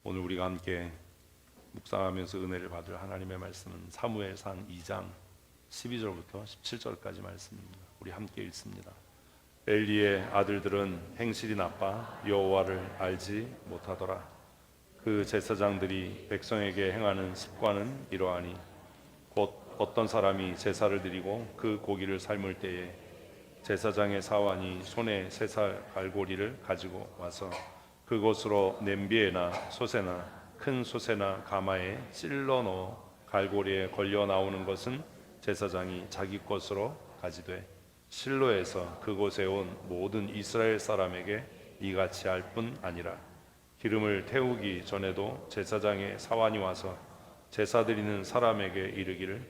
오늘 우리가 함께 묵상하면서 은혜를 받을 하나님의 말씀은 사무엘상 2장 12절부터 17절까지 말씀입니다. 우리 함께 읽습니다. 엘리의 아들들은 행실이 나빠 여호와를 알지 못하더라. 그 제사장들이 백성에게 행하는 습관은 이러하니 곧 어떤 사람이 제사를 드리고 그 고기를 삶을 때에 제사장의 사환이 손에 새살 갈고리를 가지고 와서 그것으로 냄비에나 솥에나 큰 솥에나 가마에 찔러 넣어 갈고리에 걸려 나오는 것은 제사장이 자기 것으로 가지되 실로에서 그곳에 온 모든 이스라엘 사람에게 이같이 할 뿐 아니라 기름을 태우기 전에도 제사장의 사환이 와서 제사 드리는 사람에게 이르기를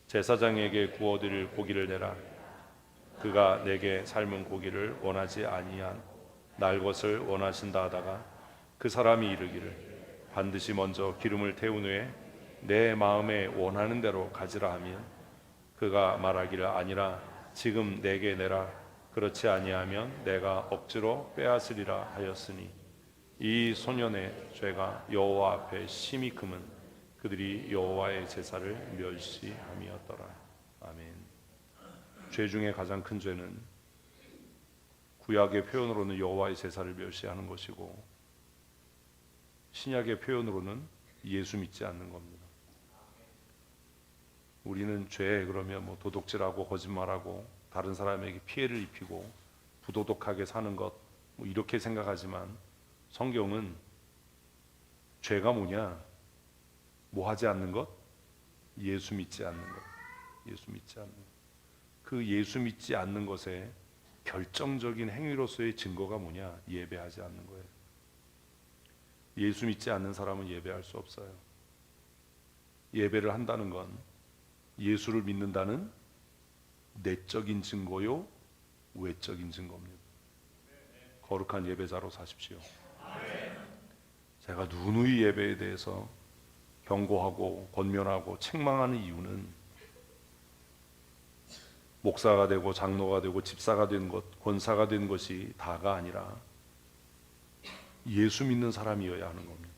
제사장에게 구워드릴 고기를 내라. 그가 내게 삶은 고기를 원하지 아니한 날 것을 원하신다 하다가 그 사람이 이르기를 반드시 먼저 기름을 태운 후에 내 마음에 원하는 대로 가지라 하면 그가 말하기를 아니라 지금 내게 내라. 그렇지 아니하면 내가 억지로 빼앗으리라 하였으니 이 소년의 죄가 여호와 앞에 심히 크면 그들이 여호와의 제사를 멸시함이었더라. 아멘. 죄 중에 가장 큰 죄는 구약의 표현으로는 여호와의 제사를 멸시하는 것이고 신약의 표현으로는 예수 믿지 않는 겁니다. 우리는 죄 그러면 도둑질하고 거짓말하고 다른 사람에게 피해를 입히고 부도덕하게 사는 것 이렇게 생각하지만 성경은 죄가 뭐냐? 뭐 하지 않는 것? 예수 믿지 않는 것. 예수 믿지 않는 것. 그 예수 믿지 않는 것에 결정적인 행위로서의 증거가 뭐냐? 예배하지 않는 거예요. 예수 믿지 않는 사람은 예배할 수 없어요. 예배를 한다는 건 예수를 믿는다는 내적인 증거요, 외적인 증거입니다. 거룩한 예배자로 사십시오. 제가 누누이 예배에 대해서 경고하고 권면하고 책망하는 이유는 목사가 되고 장로가 되고 집사가 된 것, 권사가 된 것이 다가 아니라 예수 믿는 사람이어야 하는 겁니다.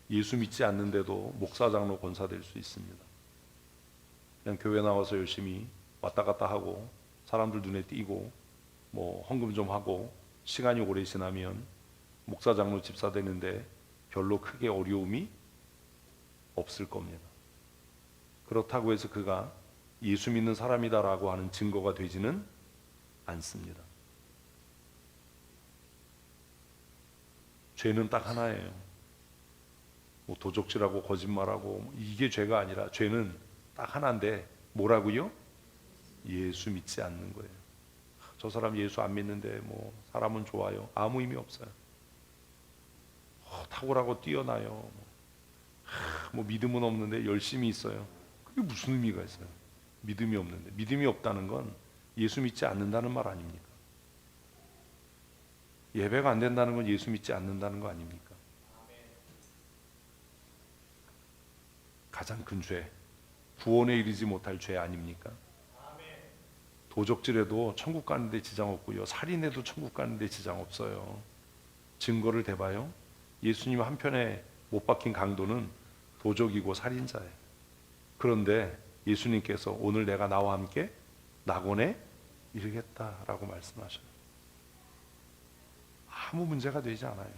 예수 믿지 않는데도 목사, 장로, 권사 될 수 있습니다. 그냥 교회 나와서 열심히 왔다 갔다 하고 사람들 눈에 띄고 헌금 좀 하고 시간이 오래 지나면 목사, 장로, 집사 되는데 별로 크게 어려움이 없을 겁니다. 그렇다고 해서 그가 예수 믿는 사람이다라고 하는 증거가 되지는 않습니다. 죄는 딱 하나예요. 도적질하고 거짓말하고 이게 죄가 아니라 죄는 딱 하나인데 뭐라고요? 예수 믿지 않는 거예요. 저 사람 예수 안 믿는데 사람은 좋아요. 아무 의미 없어요. 탁월하고 뛰어나요. 믿음은 없는데 열심히 있어요. 그게 무슨 의미가 있어요? 믿음이 없는데. 믿음이 없다는 건 예수 믿지 않는다는 말 아닙니까? 예배가 안 된다는 건 예수 믿지 않는다는 거 아닙니까? 가장 큰 죄, 구원에 이르지 못할 죄 아닙니까? 도적질해도 천국 가는데 지장 없고요, 살인해도 천국 가는데 지장 없어요. 증거를 대봐요. 예수님 한편에 못 박힌 강도는 도적이고 살인자예요. 그런데 예수님께서 오늘 내가 나와 함께 낙원에 이르겠다라고 말씀하셔요. 아무 문제가 되지 않아요.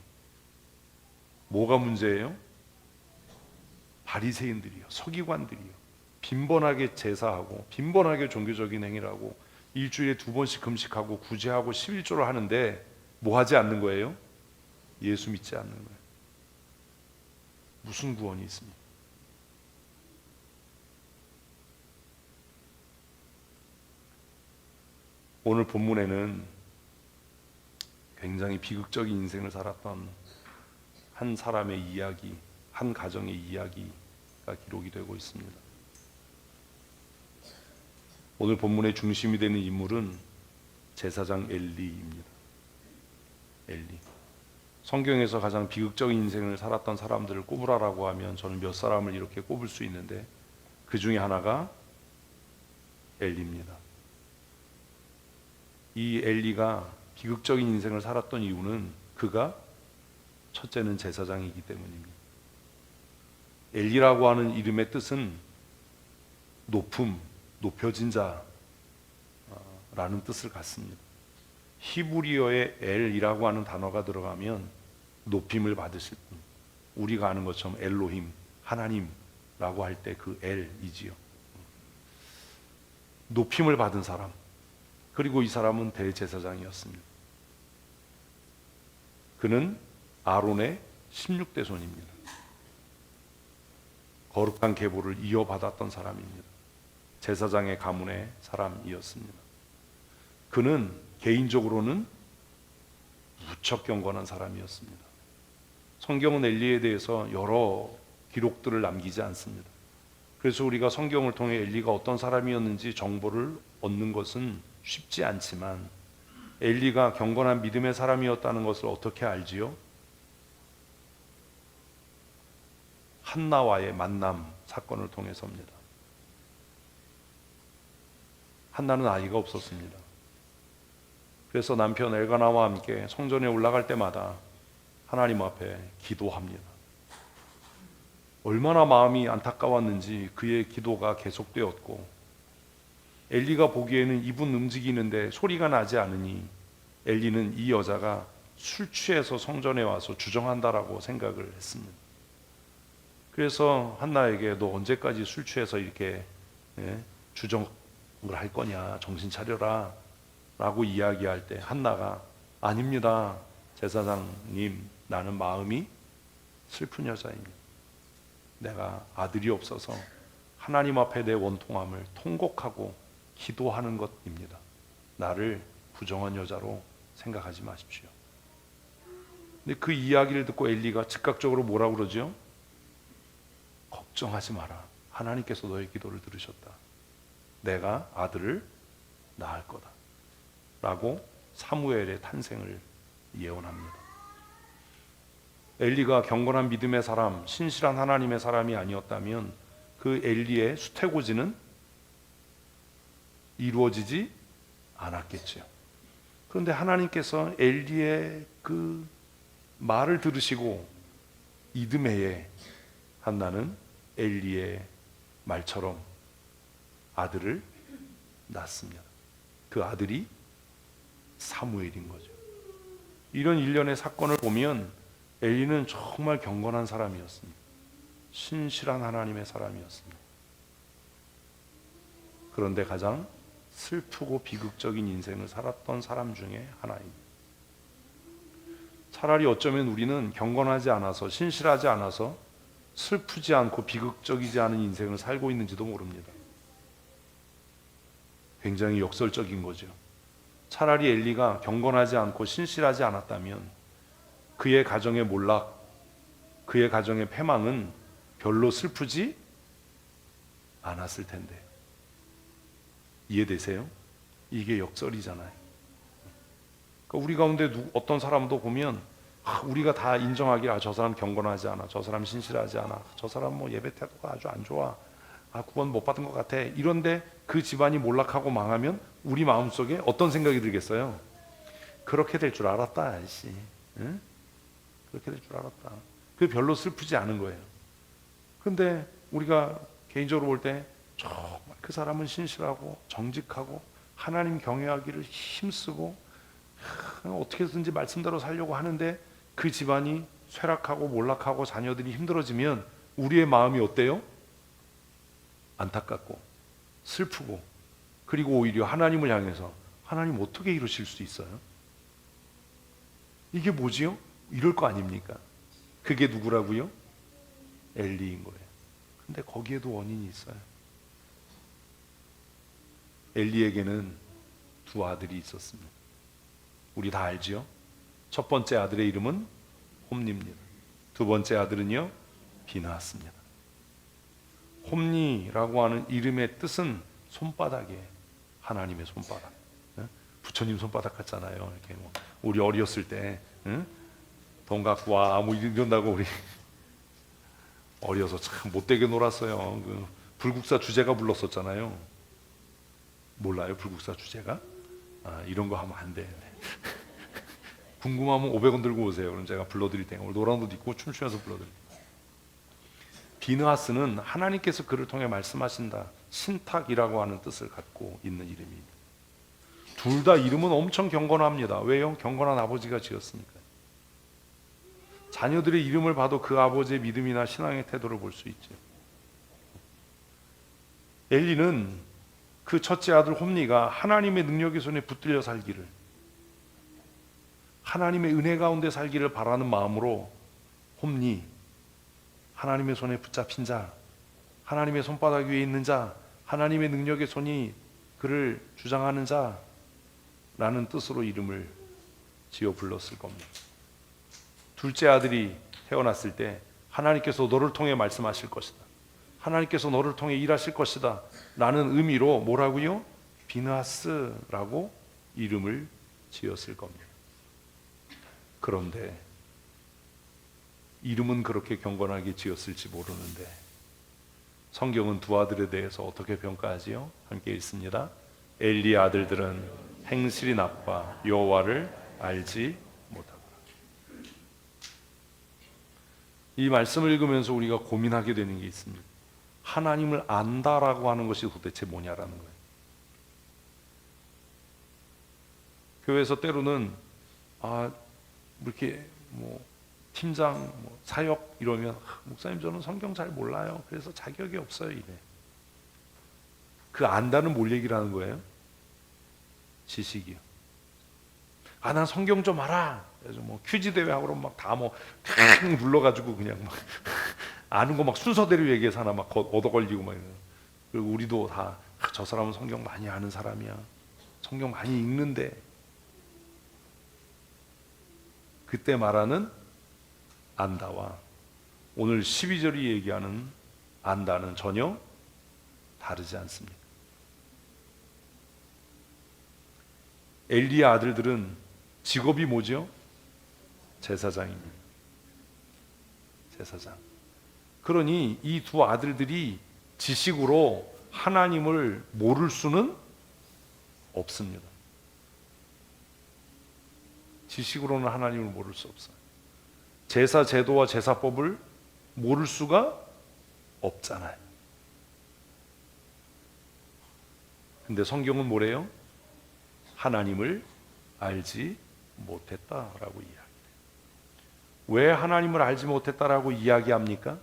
뭐가 문제예요? 바리새인들이요, 서기관들이요, 빈번하게 제사하고 빈번하게 종교적인 행위를 하고 일주일에 2번씩 금식하고 구제하고 11조를 하는데 뭐 하지 않는 거예요? 예수 믿지 않는 거예요. 무슨 구원이 있습니까? 오늘 본문에는 굉장히 비극적인 인생을 살았던 한 사람의 이야기, 한 가정의 이야기가 기록이 되고 있습니다. 오늘 본문의 중심이 되는 인물은 제사장 엘리입니다. 엘리. 성경에서 가장 비극적인 인생을 살았던 사람들을 꼽으라라고 하면 저는 몇 사람을 이렇게 꼽을 수 있는데 그 중에 하나가 엘리입니다. 이 엘리가 비극적인 인생을 살았던 이유는 그가 첫째는 제사장이기 때문입니다. 엘리라고 하는 이름의 뜻은 높음, 높여진 자라는 뜻을 갖습니다. 히브리어에 엘이라고 하는 단어가 들어가면 높임을 받으실 분, 우리가 아는 것처럼 엘로힘, 하나님라고 할 때 그 엘이지요. 높임을 받은 사람, 그리고 이 사람은 대제사장이었습니다. 그는 아론의 16대 손입니다. 거룩한 계보를 이어받았던 사람입니다. 제사장의 가문의 사람이었습니다. 그는 개인적으로는 무척 경건한 사람이었습니다. 성경은 엘리에 대해서 여러 기록들을 남기지 않습니다. 그래서 우리가 성경을 통해 엘리가 어떤 사람이었는지 정보를 얻는 것은 쉽지 않지만 엘리가 경건한 믿음의 사람이었다는 것을 어떻게 알지요? 한나와의 만남 사건을 통해서입니다. 한나는 아이가 없었습니다. 그래서 남편 엘가나와 함께 성전에 올라갈 때마다 하나님 앞에 기도합니다. 얼마나 마음이 안타까웠는지 그의 기도가 계속되었고, 엘리가 보기에는 입은 움직이는데 소리가 나지 않으니 엘리는 이 여자가 술 취해서 성전에 와서 주정한다라고 생각을 했습니다. 그래서 한나에게 너 언제까지 술 취해서 이렇게 주정을 할 거냐, 정신 차려라 라고 이야기할 때 한나가 아닙니다 제사장님, 나는 마음이 슬픈 여자입니다. 내가 아들이 없어서 하나님 앞에 내 원통함을 통곡하고 기도하는 것입니다. 나를 부정한 여자로 생각하지 마십시오. 근데 그 이야기를 듣고 엘리가 즉각적으로 뭐라고 그러죠? 걱정하지 마라. 하나님께서 너의 기도를 들으셨다. 내가 아들을 낳을 거다. 라고 사무엘의 탄생을 예언합니다. 엘리가 경건한 믿음의 사람, 신실한 하나님의 사람이 아니었다면 그 엘리의 수태고지는 이루어지지 않았겠죠. 그런데 하나님께서 엘리의 그 말을 들으시고 이듬해에 한나는 엘리의 말처럼 아들을 낳습니다. 그 아들이 사무엘인 거죠. 이런 일련의 사건을 보면 엘리는 정말 경건한 사람이었습니다. 신실한 하나님의 사람이었습니다. 그런데 가장 슬프고 비극적인 인생을 살았던 사람 중에 하나입니다. 차라리 어쩌면 우리는 경건하지 않아서, 신실하지 않아서 슬프지 않고 비극적이지 않은 인생을 살고 있는지도 모릅니다. 굉장히 역설적인 거죠. 차라리 엘리가 경건하지 않고 신실하지 않았다면 그의 가정의 몰락, 그의 가정의 패망은 별로 슬프지 않았을 텐데. 이해되세요? 이게 역설이잖아요. 그러니까 우리 가운데 어떤 사람도 보면 우리가 다 인정하기에 저 사람 경건하지 않아, 저 사람 신실하지 않아, 저 사람 뭐 예배 태도가 아주 안 좋아, 구원 못 받은 것 같아. 이런데 그 집안이 몰락하고 망하면 우리 마음속에 어떤 생각이 들겠어요? 그렇게 될 줄 알았다, 아저씨. 응? 그렇게 될 줄 알았다. 그게 별로 슬프지 않은 거예요. 근데 우리가 개인적으로 볼 때 정말 그 사람은 신실하고 정직하고 하나님 경외하기를 힘쓰고 어떻게든지 말씀대로 살려고 하는데 그 집안이 쇠락하고 몰락하고 자녀들이 힘들어지면 우리의 마음이 어때요? 안타깝고 슬프고, 그리고 오히려 하나님을 향해서 하나님 어떻게 이러실 수 있어요? 이게 뭐지요? 이럴 거 아닙니까? 그게 누구라고요? 엘리인 거예요. 근데 거기에도 원인이 있어요. 엘리에게는 두 아들이 있었습니다. 우리 다 알지요? 첫 번째 아들의 이름은 홈니입니다. 두 번째 아들은요, 비나스입니다. 홈니라고 하는 이름의 뜻은 손바닥이에요. 하나님의 손바닥. 부처님 손바닥 같잖아요. 이렇게 뭐 우리 어렸을 때 돈 갖고 와 뭐 이런다고 우리 어려서 참 못되게 놀았어요. 그 불국사 주제가 불렀었잖아요. 몰라요? 불국사 주제가? 이런 거 하면 안 돼. 궁금하면 500원 들고 오세요. 그럼 제가 불러드릴 테니까 오늘 노란 옷 입고 춤추면서 불러드릴게요. 비느하스는 하나님께서 그를 통해 말씀하신다, 신탁이라고 하는 뜻을 갖고 있는 이름입니다. 둘 다 이름은 엄청 경건합니다. 왜요? 경건한 아버지가 지었으니까. 자녀들의 이름을 봐도 그 아버지의 믿음이나 신앙의 태도를 볼 수 있죠. 엘리는 그 첫째 아들 홈니가 하나님의 능력의 손에 붙들려 살기를, 하나님의 은혜 가운데 살기를 바라는 마음으로 홈니, 하나님의 손에 붙잡힌 자, 하나님의 손바닥 위에 있는 자, 하나님의 능력의 손이 그를 주장하는 자라는 뜻으로 이름을 지어 불렀을 겁니다. 둘째 아들이 태어났을 때 하나님께서 너를 통해 말씀하실 것이다, 하나님께서 너를 통해 일하실 것이다 라는 의미로 뭐라고요? 비느하스라고 이름을 지었을 겁니다. 그런데 이름은 그렇게 경건하게 지었을지 모르는데 성경은 두 아들에 대해서 어떻게 평가하지요? 함께 읽습니다. 엘리의 아들들은 행실이 나빠 여호와를 알지 못하더라. 이 말씀을 읽으면서 우리가 고민하게 되는 게 있습니다. 하나님을 안다라고 하는 것이 도대체 뭐냐라는 거예요. 교회에서 때로는 이렇게 팀장, 사역 이러면 목사님 저는 성경 잘 몰라요. 그래서 자격이 없어요. 이래. 그 안다는 뭘 얘기를 하는 거예요? 지식이요. 난 성경 좀 알아. 그래서 퀴즈 대회 하고 그러면 다 눌러가지고 그냥 아는 거 순서대로 얘기해서 하나 얻어 걸리고 그리고 우리도 다 저 사람은 성경 많이 아는 사람이야. 성경 많이 읽는데 그때 말하는 안다와 오늘 12절이 얘기하는 안다는 전혀 다르지 않습니다. 엘리의 아들들은 직업이 뭐죠? 제사장입니다. 제사장. 그러니 이 두 아들들이 지식으로 하나님을 모를 수는 없습니다. 지식으로는 하나님을 모를 수 없어요. 제사 제도와 제사법을 모를 수가 없잖아요. 근데 성경은 뭐래요? 하나님을 알지 못했다라고 이야기해요. 왜 하나님을 알지 못했다라고 이야기합니까?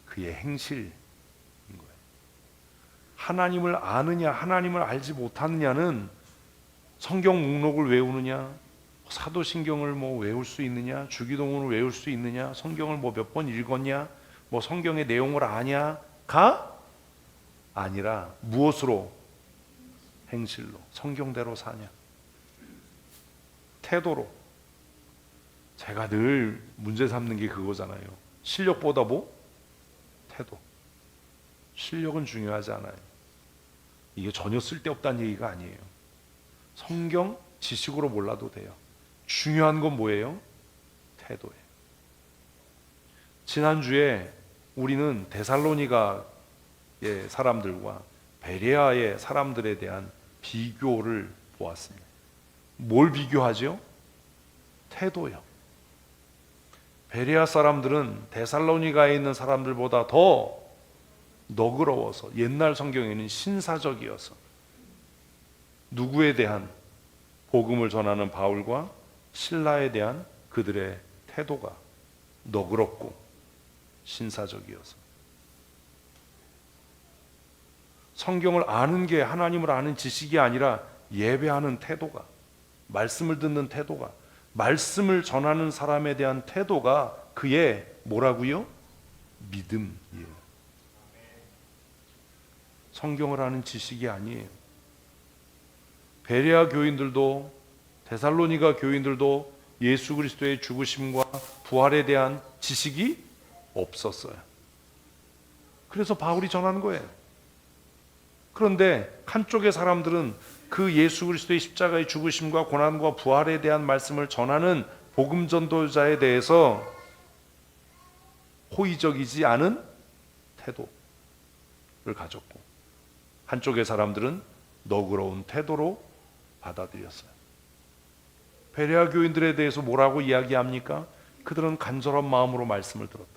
그의 행실인 거예요. 하나님을 아느냐 하나님을 알지 못하느냐는 성경 목록을 외우느냐, 사도신경을 외울 수 있느냐, 주기도문을 외울 수 있느냐, 성경을 몇 번 읽었냐, 성경의 내용을 아냐가 아니라 무엇으로? 행실로, 성경대로 사냐, 태도로. 제가 늘 문제 삼는 게 그거잖아요. 실력보다 태도. 실력은 중요하지 않아요. 이게 전혀 쓸데없다는 얘기가 아니에요. 성경 지식으로 몰라도 돼요. 중요한 건 뭐예요? 태도예요. 지난주에 우리는 데살로니가의 사람들과 베레아의 사람들에 대한 비교를 보았습니다. 뭘 비교하죠? 태도요. 베레아 사람들은 데살로니가에 있는 사람들보다 더 너그러워서, 옛날 성경에는 신사적이어서 누구에 대한, 복음을 전하는 바울과 실라에 대한 그들의 태도가 너그럽고 신사적이어서, 성경을 아는 게 하나님을 아는 지식이 아니라 예배하는 태도가, 말씀을 듣는 태도가, 말씀을 전하는 사람에 대한 태도가 그의 뭐라고요? 믿음이에요. 성경을 아는 지식이 아니에요. 베레아 교인들도 데살로니가 교인들도 예수 그리스도의 죽으심과 부활에 대한 지식이 없었어요. 그래서 바울이 전하는 거예요. 그런데 한쪽의 사람들은 그 예수 그리스도의 십자가의 죽으심과 고난과 부활에 대한 말씀을 전하는 복음 전도자에 대해서 호의적이지 않은 태도를 가졌고, 한쪽의 사람들은 너그러운 태도로 받아들였어요. 베레아 교인들에 대해서 뭐라고 이야기합니까? 그들은 간절한 마음으로 말씀을 들었다.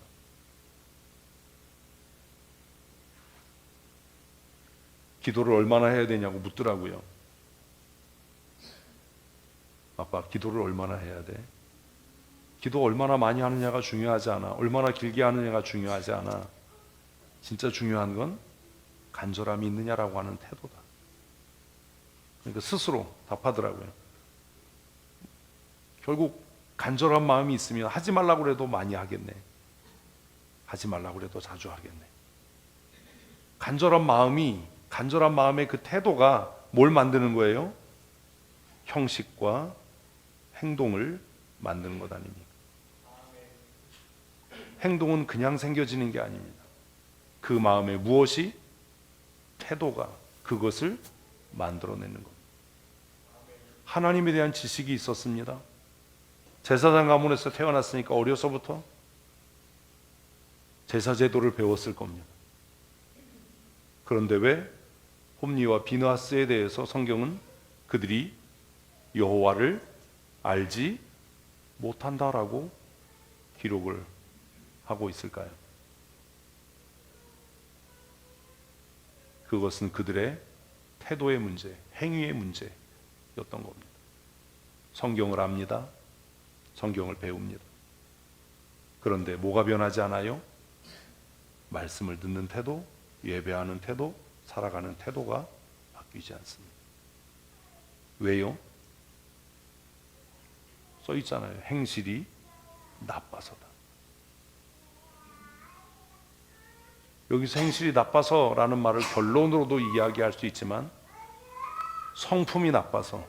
기도를 얼마나 해야 되냐고 묻더라고요. 아빠, 기도를 얼마나 해야 돼? 기도 얼마나 많이 하느냐가 중요하지 않아. 얼마나 길게 하느냐가 중요하지 않아. 진짜 중요한 건 간절함이 있느냐라고 하는 태도다. 그러니까 스스로 답하더라고요. 결국 간절한 마음이 있으면 하지 말라고 해도 많이 하겠네. 하지 말라고 해도 자주 하겠네. 간절한 마음의 그 태도가 뭘 만드는 거예요? 형식과 행동을 만드는 것 아닙니까? 행동은 그냥 생겨지는 게 아닙니다. 그 마음에 무엇이? 태도가 그것을 만들어내는 겁니다. 하나님에 대한 지식이 있었습니다. 제사장 가문에서 태어났으니까 어려서부터 제사 제도를 배웠을 겁니다. 그런데 왜 홈리와 비느하스에 대해서 성경은 그들이 여호와를 알지 못한다라고 기록을 하고 있을까요? 그것은 그들의 태도의 문제, 행위의 문제였던 겁니다. 성경을 압니다. 성경을 배웁니다. 그런데 뭐가 변하지 않아요? 말씀을 듣는 태도, 예배하는 태도, 살아가는 태도가 바뀌지 않습니다. 왜요? 써 있잖아요. 행실이 나빠서다. 여기서 행실이 나빠서라는 말을 결론으로도 이야기할 수 있지만 성품이 나빠서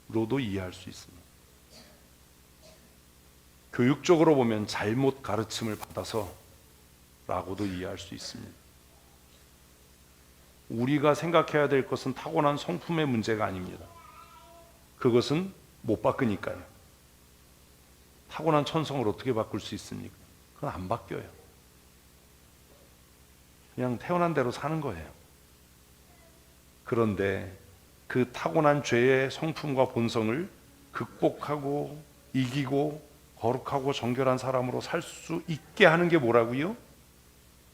로도 이해할 수 있습니다. 교육적으로 보면 잘못 가르침을 받아서 라고도 이해할 수 있습니다. 우리가 생각해야 될 것은 타고난 성품의 문제가 아닙니다. 그것은 못 바꾸니까요. 타고난 천성을 어떻게 바꿀 수 있습니까? 그건 안 바뀌어요. 그냥 태어난 대로 사는 거예요. 그런데 그 타고난 죄의 성품과 본성을 극복하고 이기고 거룩하고 정결한 사람으로 살 수 있게 하는 게 뭐라고요?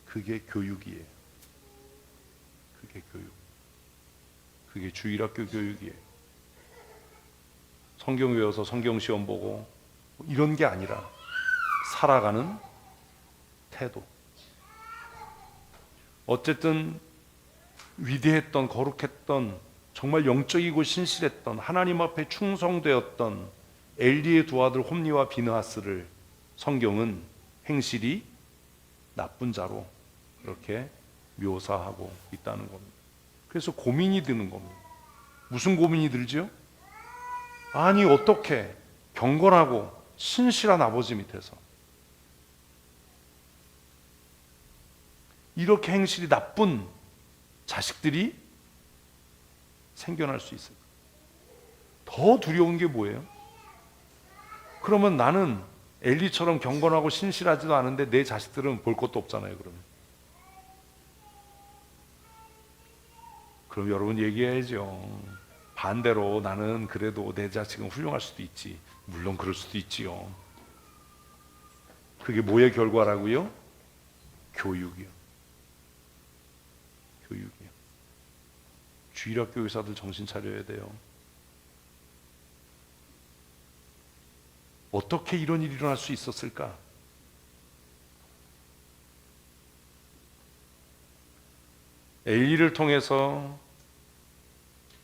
그게 교육이에요. 그게 교육. 그게 주일학교 교육이에요. 성경 외워서 성경 시험 보고 이런 게 아니라 살아가는 태도. 어쨌든 위대했던 거룩했던 정말 영적이고 신실했던 하나님 앞에 충성되었던 엘리의 두 아들 홈리와 비느하스를 성경은 행실이 나쁜 자로 이렇게 묘사하고 있다는 겁니다. 그래서 고민이 드는 겁니다. 무슨 고민이 들죠? 아니 어떻게 경건하고 신실한 아버지 밑에서 이렇게 행실이 나쁜 자식들이 생겨날 수 있을까? 더 두려운 게 뭐예요? 그러면 나는 엘리처럼 경건하고 신실하지도 않은데 내 자식들은 볼 것도 없잖아요. 그럼 여러분 얘기해야죠. 반대로 나는 그래도 내 자식은 훌륭할 수도 있지. 물론 그럴 수도 있지요. 그게 뭐의 결과라고요? 교육이요. 교육이요. 주일학교 의사들 정신 차려야 돼요. 어떻게 이런 일이 일어날 수 있었을까? 엘리를 통해서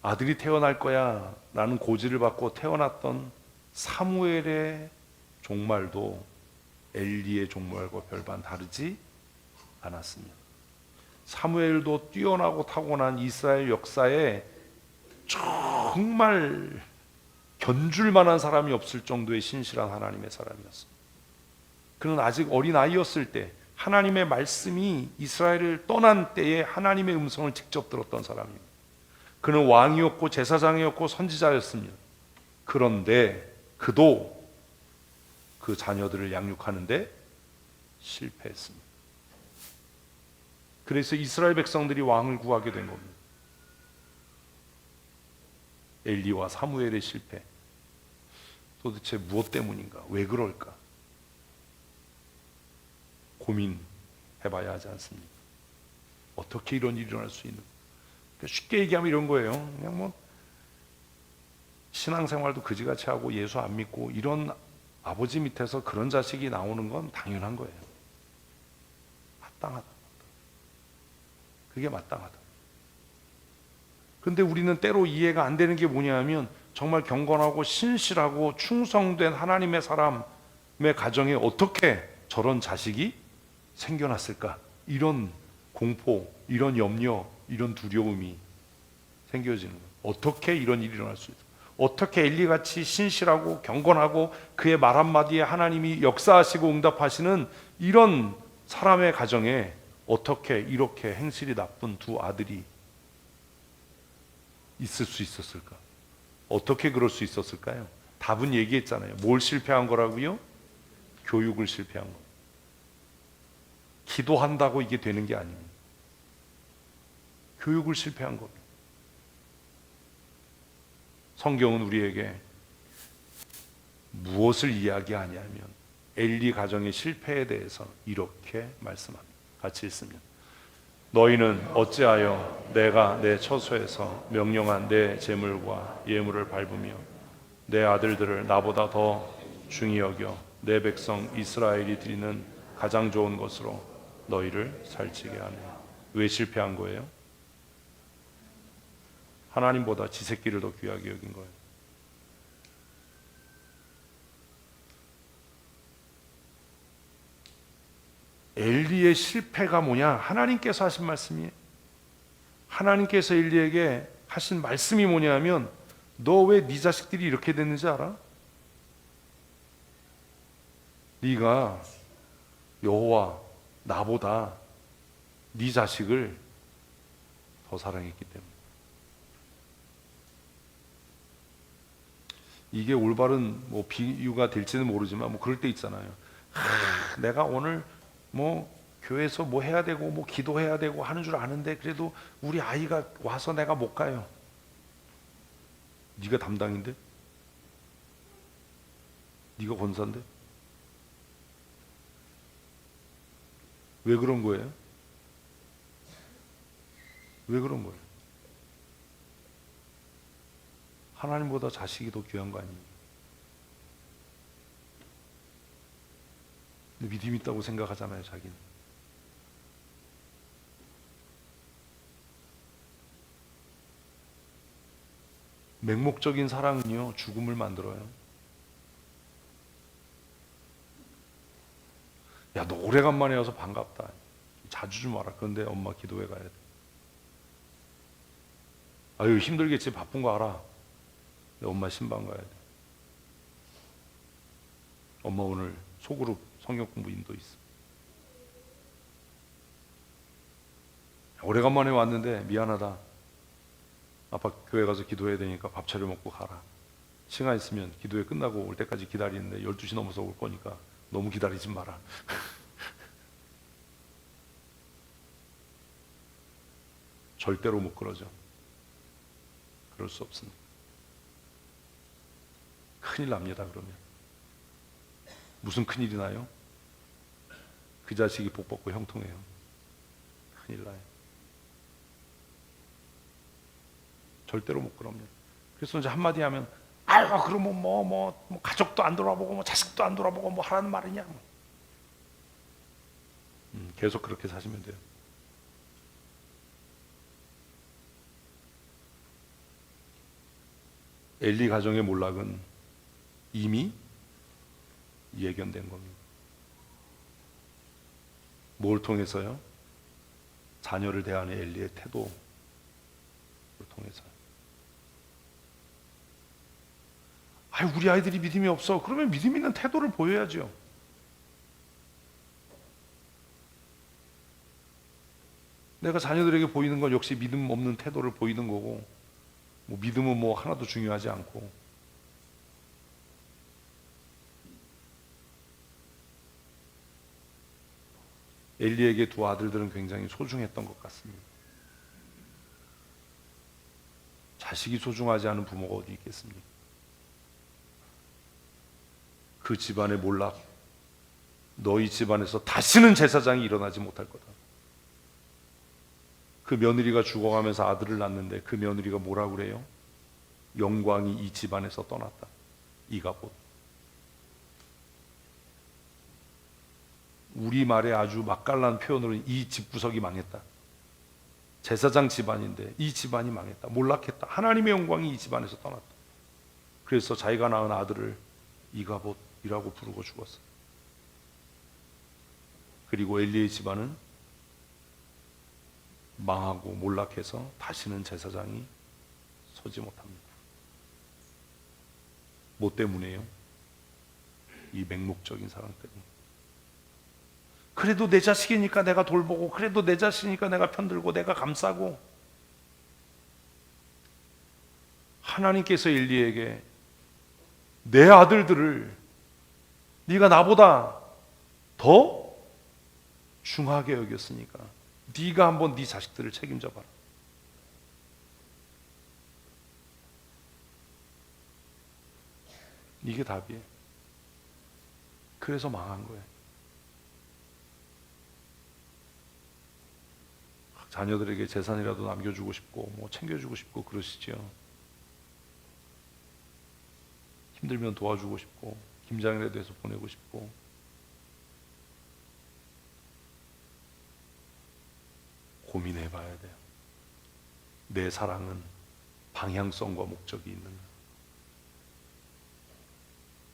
아들이 태어날 거야 라는 고지를 받고 태어났던 사무엘의 종말도 엘리의 종말과 별반 다르지 않았습니다. 사무엘도 뛰어나고 타고난 이스라엘 역사에 정말 견줄 만한 사람이 없을 정도의 신실한 하나님의 사람이었습니다. 그는 아직 어린아이였을 때 하나님의 말씀이 이스라엘을 떠난 때에 하나님의 음성을 직접 들었던 사람입니다. 그는 왕이었고 제사장이었고 선지자였습니다. 그런데 그도 그 자녀들을 양육하는데 실패했습니다. 그래서 이스라엘 백성들이 왕을 구하게 된 겁니다. 엘리와 사무엘의 실패, 도대체 무엇 때문인가? 왜 그럴까? 고민해봐야 하지 않습니까? 어떻게 이런 일이 일어날 수 있는? 쉽게 얘기하면 이런 거예요. 그냥 뭐 신앙생활도 그지같이 하고 예수 안 믿고 이런 아버지 밑에서 그런 자식이 나오는 건 당연한 거예요. 마땅하다. 그게 마땅하다. 근데 우리는 때로 이해가 안 되는 게 뭐냐면 정말 경건하고 신실하고 충성된 하나님의 사람의 가정에 어떻게 저런 자식이 생겨났을까? 이런 공포, 이런 염려, 이런 두려움이 생겨지는 거예요. 어떻게 이런 일이 일어날 수 있을까? 어떻게 엘리같이 신실하고 경건하고 그의 말 한마디에 하나님이 역사하시고 응답하시는 이런 사람의 가정에 어떻게 이렇게 행실이 나쁜 두 아들이 있을 수 있었을까? 어떻게 그럴 수 있었을까요? 답은 얘기했잖아요. 뭘 실패한 거라고요? 교육을 실패한 거. 기도한다고 이게 되는 게 아닙니다. 교육을 실패한 겁니다. 성경은 우리에게 무엇을 이야기하냐면 엘리 가정의 실패에 대해서 이렇게 말씀합니다. 같이 읽습니다. 너희는 어찌하여 내가 내 처소에서 명령한 내 제물과 예물을 밟으며 내 아들들을 나보다 더 중히 여겨 내 백성 이스라엘이 드리는 가장 좋은 것으로 너희를 살찌게 하네. 왜 실패한 거예요? 하나님보다 지 새끼를 더 귀하게 여긴 거예요. 엘리의 실패가 뭐냐? 하나님께서 하신 말씀이에요. 하나님께서 엘리에게 하신 말씀이 뭐냐면 너 왜 네 자식들이 이렇게 됐는지 알아? 네가 여호와 나보다 네 자식을 더 사랑했기 때문에. 이게 올바른 뭐 비유가 될지는 모르지만 뭐 그럴 때 있잖아요. 내가 오늘 뭐 교회에서 뭐 해야 되고 뭐 기도해야 되고 하는 줄 아는데 그래도 우리 아이가 와서 내가 못 가요. 네가 담당인데? 네가 권사인데? 왜 그런 거예요? 왜 그런 거예요? 하나님보다 자식이 더 귀한 거 아닙니까? 근데 믿음 있다고 생각하잖아요, 자기는. 맹목적인 사랑은요, 죽음을 만들어요. 야, 너 오래간만에 와서 반갑다. 자주 좀 와라. 그런데 엄마 기도회 가야 돼. 아유, 힘들겠지. 바쁜 거 알아. 근데 엄마 신방 가야 돼. 엄마 오늘 소그룹 성경 공부 인도 있어. 오래간만에 왔는데 미안하다. 아빠 교회 가서 기도해야 되니까 밥 차려 먹고 가라. 시간 있으면 기도회 끝나고 올 때까지 기다리는데 12시 넘어서 올 거니까 너무 기다리지 마라. 절대로 못 그러죠. 그럴 수 없습니다. 큰일 납니다. 그러면 무슨 큰일이 나요? 그 자식이 복 받고 형통해요. 큰일 나요. 절대로 못 그럽니다. 그래서 이제 한마디 하면 아유 그러면 뭐 가족도 안 돌아보고 뭐 자식도 안 돌아보고 뭐 하라는 말이냐 뭐. 계속 그렇게 사시면 돼요. 엘리 가정의 몰락은 이미 예견된 겁니다. 뭘 통해서요? 자녀를 대하는 엘리의 태도를 통해서. 우리 아이들이 믿음이 없어. 그러면 믿음 있는 태도를 보여야죠. 내가 자녀들에게 보이는 건 역시 믿음 없는 태도를 보이는 거고, 뭐 믿음은 뭐 하나도 중요하지 않고. 엘리에게 두 아들들은 굉장히 소중했던 것 같습니다. 자식이 소중하지 않은 부모가 어디 있겠습니까? 그 집안의 몰락, 너희 집안에서 다시는 제사장이 일어나지 못할 거다. 그 며느리가 죽어가면서 아들을 낳는데 그 며느리가 뭐라고 그래요? 영광이 이 집안에서 떠났다. 이가봇. 우리말에 아주 맛깔난 표현으로는 이 집구석이 망했다. 제사장 집안인데 이 집안이 망했다. 몰락했다. 하나님의 영광이 이 집안에서 떠났다. 그래서 자기가 낳은 아들을 이가봇이라고 부르고 죽었어. 그리고 엘리의 집안은 망하고 몰락해서 다시는 제사장이 서지 못합니다. 뭐 때문에요? 이 맹목적인 사랑 때문에. 그래도 내 자식이니까 내가 돌보고, 그래도 내 자식이니까 내가 편들고, 내가 감싸고. 하나님께서 엘리에게 내 아들들을 네가 나보다 더 중하게 여겼으니까 네가 한번 네 자식들을 책임져 봐라. 이게 답이에요. 그래서 망한 거예요. 자녀들에게 재산이라도 남겨주고 싶고 뭐 챙겨주고 싶고 그러시죠. 힘들면 도와주고 싶고 김장이라도 해서 보내고 싶고. 고민해 봐야 돼요. 내 사랑은 방향성과 목적이 있는가?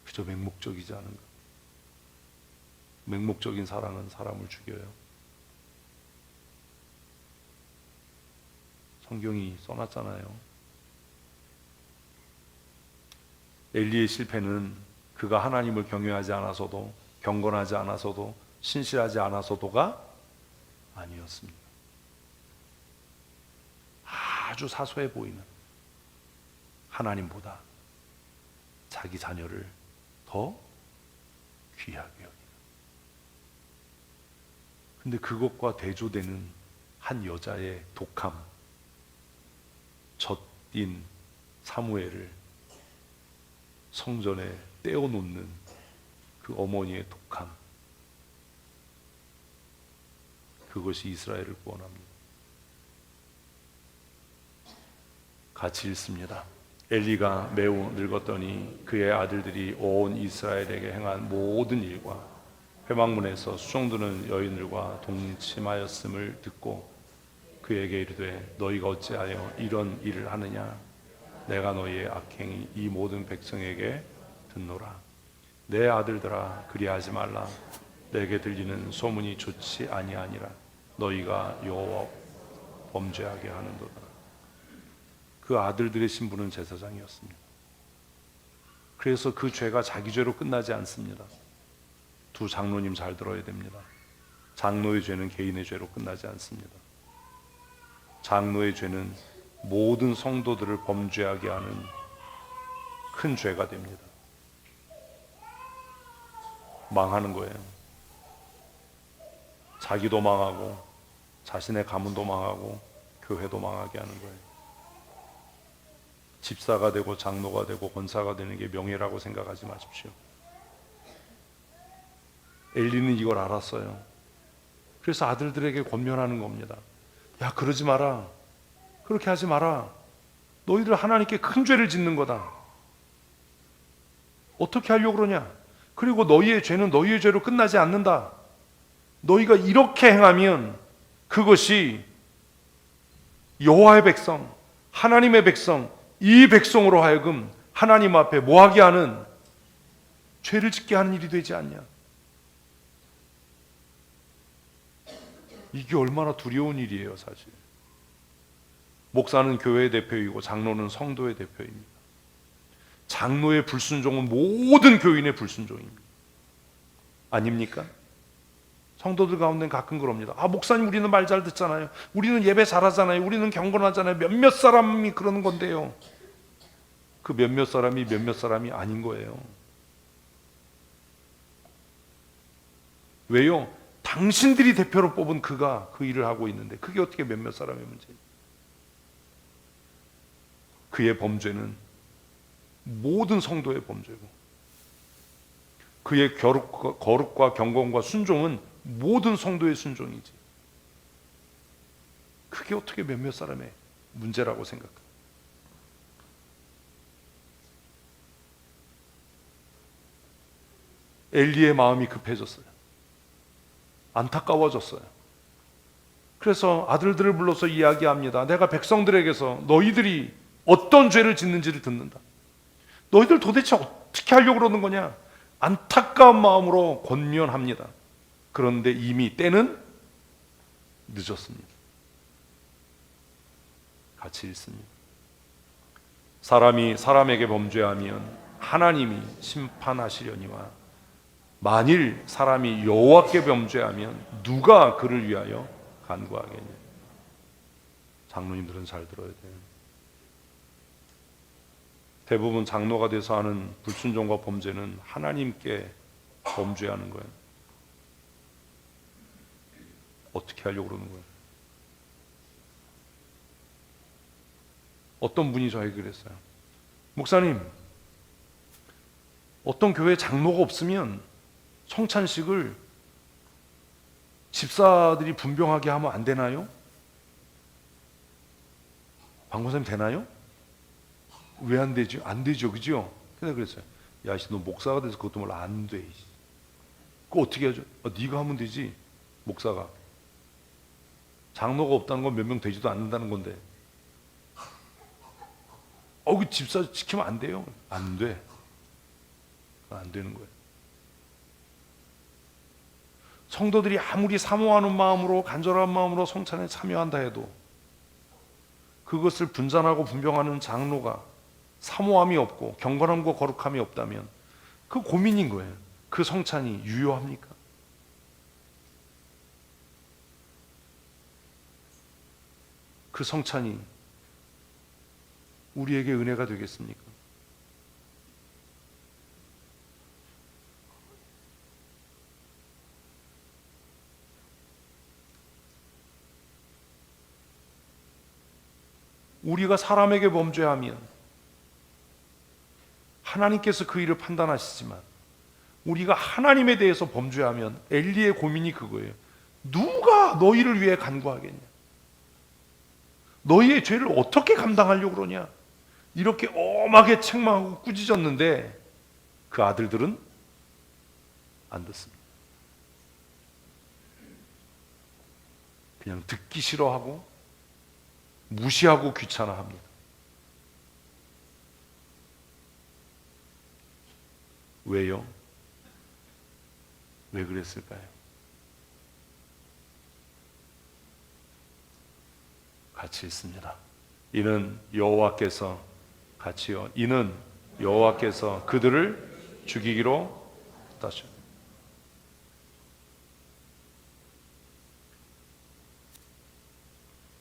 그저 맹목적이지 않은가? 맹목적인 사랑은 사람을 죽여요. 성경이 써놨잖아요. 엘리의 실패는 그가 하나님을 경외하지 않아서도, 경건하지 않아서도, 신실하지 않아서도가 아니었습니다. 아주 사소해 보이는 하나님보다 자기 자녀를 더 귀하게 여기는. 근데 그것과 대조되는 한 여자의 독함, 젖딘 사무엘을 성전에 떼어놓는 그 어머니의 독함, 그것이 이스라엘을 구원합니다. 같이 읽습니다. 엘리가 매우 늙었더니 그의 아들들이 온 이스라엘에게 행한 모든 일과 회막문에서 수종드는 여인들과 동침하였음을 듣고 그에게 이르되 너희가 어찌하여 이런 일을 하느냐? 내가 너희의 악행이 이 모든 백성에게 듣노라. 내 아들들아 그리하지 말라. 내게 들리는 소문이 좋지 아니하니라. 너희가 여호와 범죄하게 하는도다. 그 아들들의 신부는 제사장이었습니다. 그래서 그 죄가 자기 죄로 끝나지 않습니다. 두 장로님 잘 들어야 됩니다. 장로의 죄는 개인의 죄로 끝나지 않습니다. 장로의 죄는 모든 성도들을 범죄하게 하는 큰 죄가 됩니다. 망하는 거예요. 자기도 망하고 자신의 가문도 망하고 교회도 망하게 하는 거예요. 집사가 되고 장로가 되고 권사가 되는 게 명예라고 생각하지 마십시오. 엘리는 이걸 알았어요. 그래서 아들들에게 권면하는 겁니다. 야, 그러지 마라. 그렇게 하지 마라. 너희들 하나님께 큰 죄를 짓는 거다. 어떻게 하려고 그러냐? 그리고 너희의 죄는 너희의 죄로 끝나지 않는다. 너희가 이렇게 행하면 그것이 여호와의 백성, 하나님의 백성, 이 백성으로 하여금 하나님 앞에 뭐하게 하는, 죄를 짓게 하는 일이 되지 않냐. 이게 얼마나 두려운 일이에요. 사실 목사는 교회의 대표이고 장로는 성도의 대표입니다. 장로의 불순종은 모든 교인의 불순종입니다. 아닙니까? 성도들 가운데는 가끔 그럽니다. 아, 목사님 우리는 말 잘 듣잖아요. 우리는 예배 잘하잖아요. 우리는 경건하잖아요. 몇몇 사람이 그러는 건데요. 그 몇몇 사람이 몇몇 사람이 아닌 거예요. 왜요? 당신들이 대표로 뽑은 그가 그 일을 하고 있는데 그게 어떻게 몇몇 사람의 문제예요? 그의 범죄는 모든 성도의 범죄고, 그의 거룩과 경건과 순종은 모든 성도의 순종이지. 그게 어떻게 몇몇 사람의 문제라고 생각해? 엘리의 마음이 급해졌어요. 안타까워졌어요. 그래서 아들들을 불러서 이야기합니다. 내가 백성들에게서 너희들이 어떤 죄를 짓는지를 듣는다. 너희들 도대체 어떻게 하려고 그러는 거냐? 안타까운 마음으로 권면합니다. 그런데 이미 때는 늦었습니다. 같이 읽습니다. 사람이 사람에게 범죄하면 하나님이 심판하시려니와 만일 사람이 여호와께 범죄하면 누가 그를 위하여 간구하겠냐. 장로님들은 잘 들어야 돼요. 대부분 장로가 돼서 하는 불순종과 범죄는 하나님께 범죄하는 거예요. 어떻게 하려고 그러는 거예요? 어떤 분이 저에게 그랬어요. 목사님, 어떤 교회 장로가 없으면 성찬식을 집사들이 분병하게 하면 안 되나요? 박목사님 되나요? 왜 안 되죠? 안 되죠, 그죠? 그래서 그랬어요. 야, 너 목사가 돼서 그것도 몰라. 안 돼. 그거 어떻게 하죠? 네가 하면 되지. 목사가. 장로가 없다는 건 몇 명 되지도 않는다는 건데. 그 집사 시키면 안 돼요. 안 돼. 안 되는 거예요. 성도들이 아무리 사모하는 마음으로, 간절한 마음으로 성찬에 참여한다 해도 그것을 분잔하고 분병하는 장로가 사모함이 없고 경건함과 거룩함이 없다면 그 고민인 거예요. 그 성찬이 유효합니까? 그 성찬이 우리에게 은혜가 되겠습니까? 우리가 사람에게 범죄하면 하나님께서 그 일을 판단하시지만 우리가 하나님에 대해서 범죄하면 엘리의 고민이 그거예요. 누가 너희를 위해 간구하겠냐? 너희의 죄를 어떻게 감당하려고 그러냐? 이렇게 엄하게 책망하고 꾸짖었는데 그 아들들은 안 듣습니다. 그냥 듣기 싫어하고 무시하고 귀찮아합니다. 왜요? 왜 그랬을까요? 같이 있습니다. 이는 여호와께서 같이요. 이는 여호와께서 그들을 죽이기로 했다죠.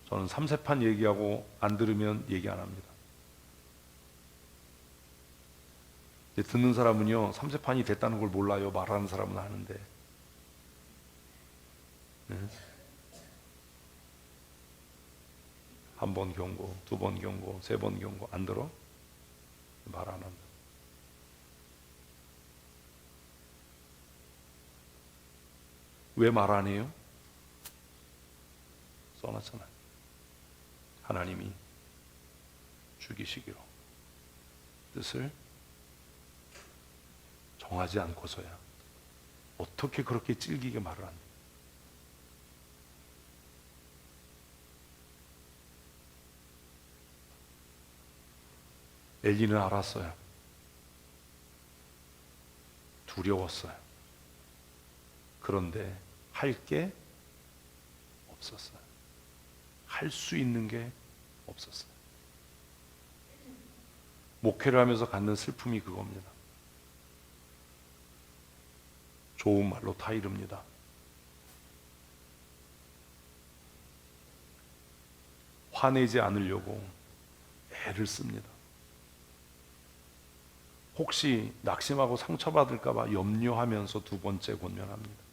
저는 삼세판 얘기하고 안 들으면 얘기 안 합니다. 듣는 사람은요, 삼세판이 됐다는 걸 몰라요. 말하는 사람은 아는데. 네? 한 번 경고, 두 번 경고, 세 번 경고 안 들어? 말 안 합니다. 왜 말 안 해요? 써놨잖아요. 하나님이 죽이시기로 뜻을 정하지 않고서야 어떻게 그렇게 찔기게 말을 합니까? 엘리는 알았어요. 두려웠어요. 그런데 할 게 없었어요. 할 수 있는 게 없었어요. 목회를 하면서 갖는 슬픔이 그겁니다. 좋은 말로 다 이릅니다. 화내지 않으려고 애를 씁니다. 혹시 낙심하고 상처받을까 봐 염려하면서 두 번째 권면합니다.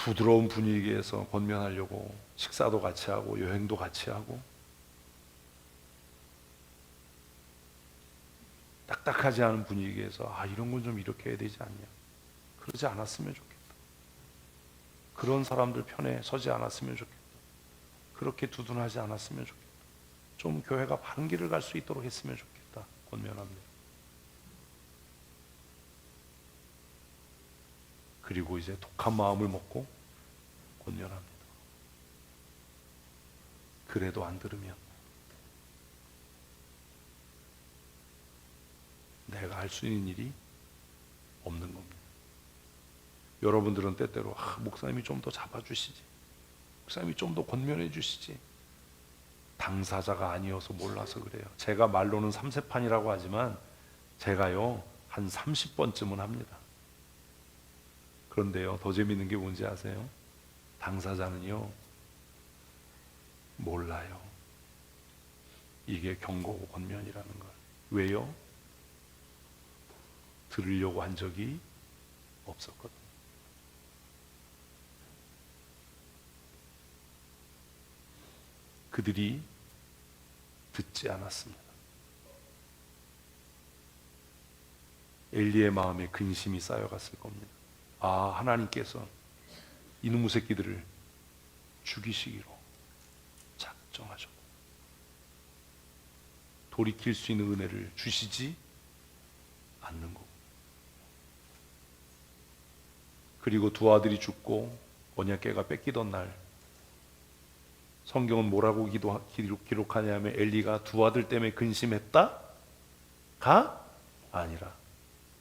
부드러운 분위기에서 권면하려고 식사도 같이 하고 여행도 같이 하고 딱딱하지 않은 분위기에서 이런 건 좀 이렇게 해야 되지 않냐, 그러지 않았으면 좋겠다. 그런 사람들 편에 서지 않았으면 좋겠다. 그렇게 두둔하지 않았으면 좋겠다. 좀 교회가 바른 길을 갈 수 있도록 했으면 좋겠다. 권면합니다. 그리고 이제 독한 마음을 먹고 권면합니다. 그래도 안 들으면 내가 할 수 있는 일이 없는 겁니다. 여러분들은 때때로 목사님이 좀 더 잡아주시지, 목사님이 좀 더 권면해 주시지. 당사자가 아니어서 몰라서 그래요. 제가 말로는 3세판이라고 하지만 제가요 한 30번쯤은 합니다. 그런데요, 더 재밌는 게 뭔지 아세요? 당사자는요 몰라요. 이게 경고고 권면이라는 걸. 왜요? 들으려고 한 적이 없었거든요. 그들이 듣지 않았습니다. 엘리의 마음에 근심이 쌓여갔을 겁니다. 하나님께서 이놈의 새끼들을 죽이시기로 작정하셨고 돌이킬 수 있는 은혜를 주시지 않는 거고, 그리고 두 아들이 죽고 언약궤가 뺏기던 날 성경은 뭐라고 기록하냐면 엘리가 두 아들 때문에 근심했다가 아니라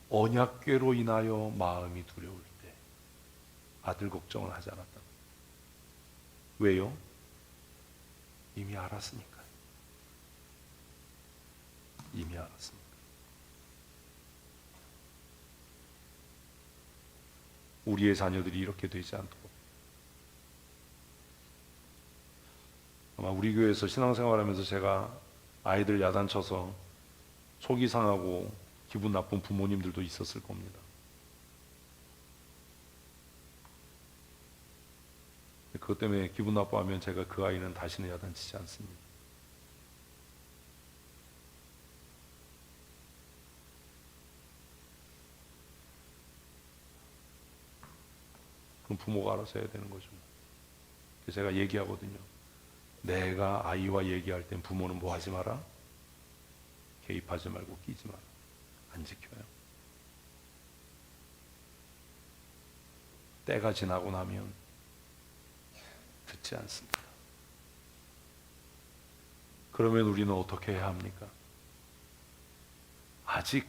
언약궤로 인하여 마음이 두려울 때 아들 걱정을 하지 않았다. 왜요? 이미 알았으니까요. 이미 알았습니다. 우리의 자녀들이 이렇게 되지 않도록, 아마 우리 교회에서 신앙생활하면서 제가 아이들 야단쳐서 속이 상하고 기분 나쁜 부모님들도 있었을 겁니다. 그것 때문에 기분 나빠하면 제가 그 아이는 다시는 야단치지 않습니다. 그럼 부모가 알아서 해야 되는 거죠. 그래서 제가 얘기하거든요. 내가 아이와 얘기할 땐 부모는 뭐 하지 마라? 개입하지 말고 끼지 마라. 안 지켜요. 때가 지나고 나면 듣지 않습니다. 그러면 우리는 어떻게 해야 합니까? 아직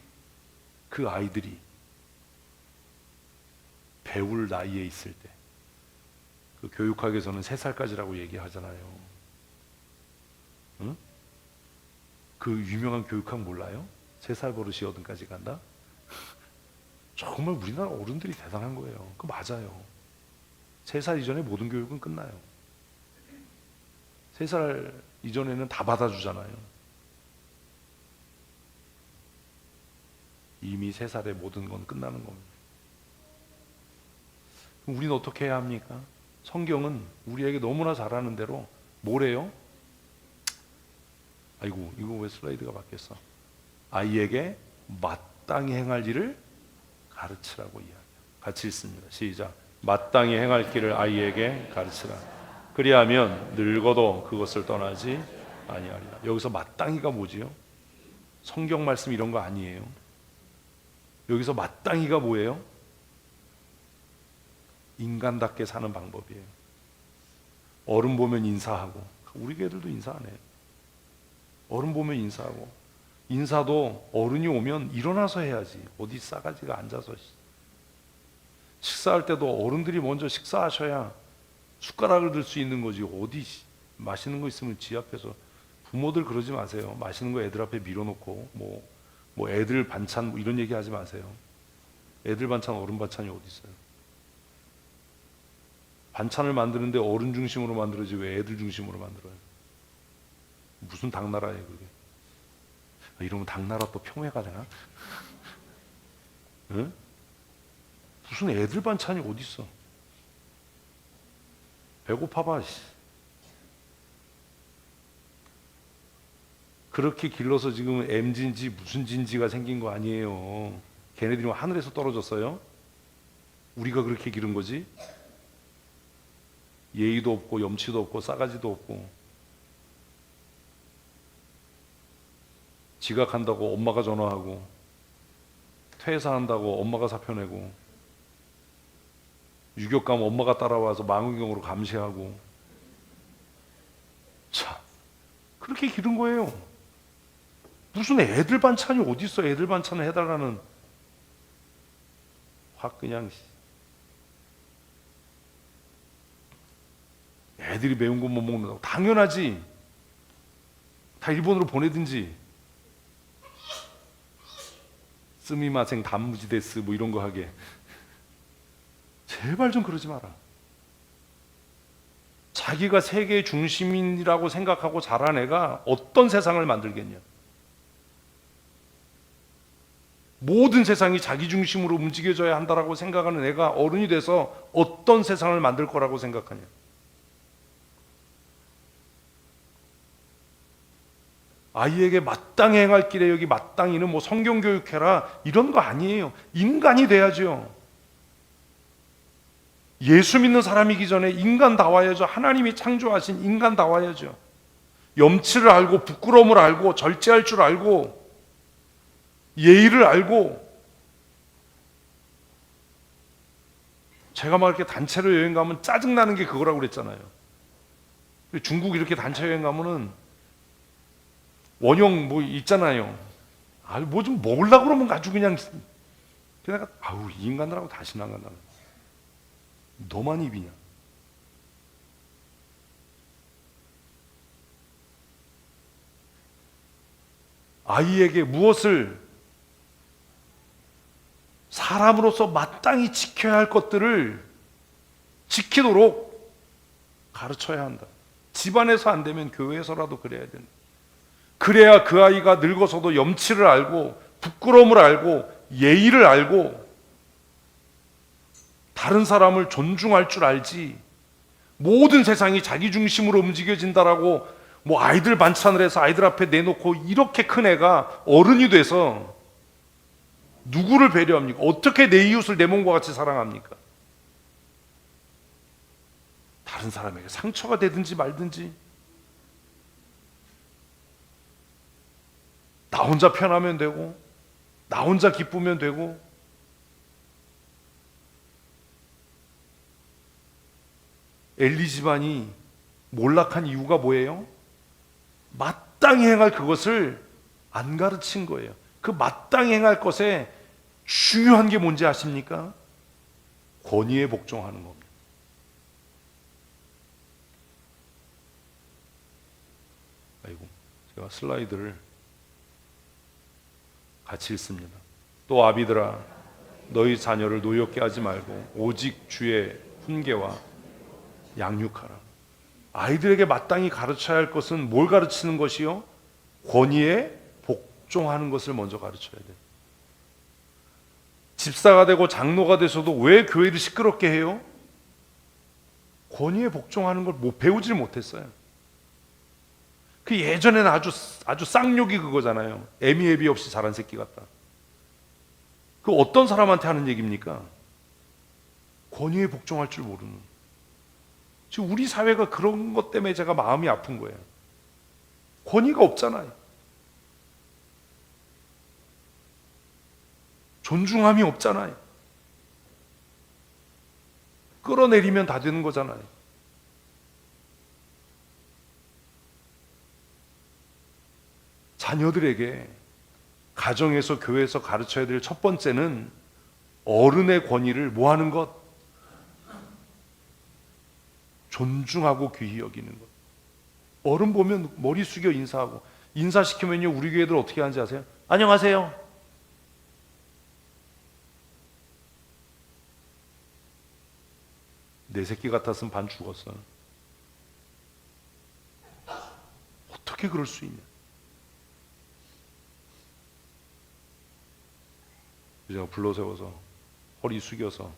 그 아이들이 배울 나이에 있을 때, 그 교육학에서는 3살까지라고 얘기하잖아요. 응? 그 유명한 교육학 몰라요? 3살 버릇이 8까지 간다? 정말 우리나라 어른들이 대단한 거예요. 그거 맞아요. 3살 이전에 모든 교육은 끝나요. 3살 이전에는 다 받아주잖아요. 이미 3살에 모든 건 끝나는 겁니다. 그럼 우리는 어떻게 해야 합니까? 성경은 우리에게 너무나 잘하는 대로 뭐래요? 아이고, 이거 왜 슬라이드가 바뀌었어? 아이에게 마땅히 행할 일을 가르치라고 이야기해요. 같이 읽습니다. 시작. 마땅히 행할 길을 아이에게 가르치라. 그리하면 늙어도 그것을 떠나지 아니하리라. 여기서 마땅히가 뭐지요? 성경 말씀 이런 거 아니에요. 여기서 마땅히가 뭐예요? 인간답게 사는 방법이에요. 어른 보면 인사하고, 우리 애들도 인사 안 해요. 어른 보면 인사하고, 인사도 어른이 오면 일어나서 해야지. 어디 싸가지가 앉아서. 식사할 때도 어른들이 먼저 식사하셔야 숟가락을 들 수 있는 거지. 어디 맛있는 거 있으면 지 앞에서. 부모들 그러지 마세요. 맛있는 거 애들 앞에 밀어놓고 뭐 애들 반찬 이런 얘기 하지 마세요. 애들 반찬 어른 반찬이 어디 있어요? 반찬을 만드는데 어른 중심으로 만들어지 왜 애들 중심으로 만들어요? 무슨 당나라예요 그게? 이러면 당나라 또 평회가 되나? 응? 무슨 애들 반찬이 어디 있어? 배고파봐. 그렇게 길러서 지금 M진지 무슨 진지가 생긴 거 아니에요. 걔네들이 뭐 하늘에서 떨어졌어요? 우리가 그렇게 기른 거지? 예의도 없고 염치도 없고 싸가지도 없고, 지각한다고 엄마가 전화하고, 퇴사한다고 엄마가 사표 내고, 유격 가면 엄마가 따라와서 망원경으로 감시하고. 참, 그렇게 기른 거예요. 무슨 애들 반찬이 어디 있어? 애들 반찬을 해달라는. 확 그냥. 애들이 매운 거 못 먹는다고. 당연하지. 다 일본으로 보내든지. 스미마생 단무지 데스 뭐 이런 거 하게. 제발 좀 그러지 마라. 자기가 세계의 중심이라고 생각하고 자란 애가 어떤 세상을 만들겠냐. 모든 세상이 자기 중심으로 움직여져야 한다라고 생각하는 애가 어른이 돼서 어떤 세상을 만들 거라고 생각하냐. 아이에게 마땅히 행할 길에 여기 마땅히는 뭐 성경 교육해라 이런 거 아니에요. 인간이 돼야죠. 예수 믿는 사람이기 전에 인간다워야죠. 하나님이 창조하신 인간다워야죠. 염치를 알고 부끄러움을 알고 절제할 줄 알고 예의를 알고. 제가 막 이렇게 단체로 여행 가면 짜증나는 게 그거라고 그랬잖아요. 중국 이렇게 단체 여행 가면은 원형 뭐 있잖아요. 뭐 좀 먹으려고 그러면 아주 그냥 아우 이 인간들하고 다시는 안 간다. 너만 입이냐. 아이에게 무엇을 사람으로서 마땅히 지켜야 할 것들을 지키도록 가르쳐야 한다. 집안에서 안 되면 교회에서라도 그래야 된다. 그래야 그 아이가 늙어서도 염치를 알고 부끄러움을 알고 예의를 알고 다른 사람을 존중할 줄 알지. 모든 세상이 자기 중심으로 움직여진다라고 뭐 아이들 반찬을 해서 아이들 앞에 내놓고 이렇게 큰 애가 어른이 돼서 누구를 배려합니까? 어떻게 내 이웃을 내 몸과 같이 사랑합니까? 다른 사람에게 상처가 되든지 말든지, 나 혼자 편하면 되고 나 혼자 기쁘면 되고. 엘리 집안이 몰락한 이유가 뭐예요? 마땅히 행할 그것을 안 가르친 거예요. 그 마땅히 행할 것에 중요한 게 뭔지 아십니까? 권위에 복종하는 겁니다. 아이고, 제가 슬라이드를 같이 읽습니다. 또 아비들아, 너희 자녀를 노엽게 하지 말고 오직 주의 훈계와 양육하라. 아이들에게 마땅히 가르쳐야 할 것은 뭘 가르치는 것이요? 권위에 복종하는 것을 먼저 가르쳐야 돼요. 집사가 되고 장로가 돼서도 왜 교회를 시끄럽게 해요? 권위에 복종하는 걸 배우질 못했어요. 그 예전에는 아주 쌍욕이 그거잖아요. 애미애비 없이 자란 새끼 같다. 그 어떤 사람한테 하는 얘기입니까? 권위에 복종할 줄 모르는. 지금 우리 사회가 그런 것 때문에 제가 마음이 아픈 거예요. 권위가 없잖아요. 존중함이 없잖아요. 끌어내리면 다 되는 거잖아요. 자녀들에게 가정에서 교회에서 가르쳐야 될 첫 번째는 어른의 권위를 뭐 하는 것? 존중하고 귀히 여기는 것. 어른 보면 머리 숙여 인사하고, 인사시키면요 우리 교회들 어떻게 하는지 아세요? 안녕하세요. 내 새끼 같았으면 반 죽었어. 어떻게 그럴 수 있냐. 제가 불러 세워서 허리 숙여서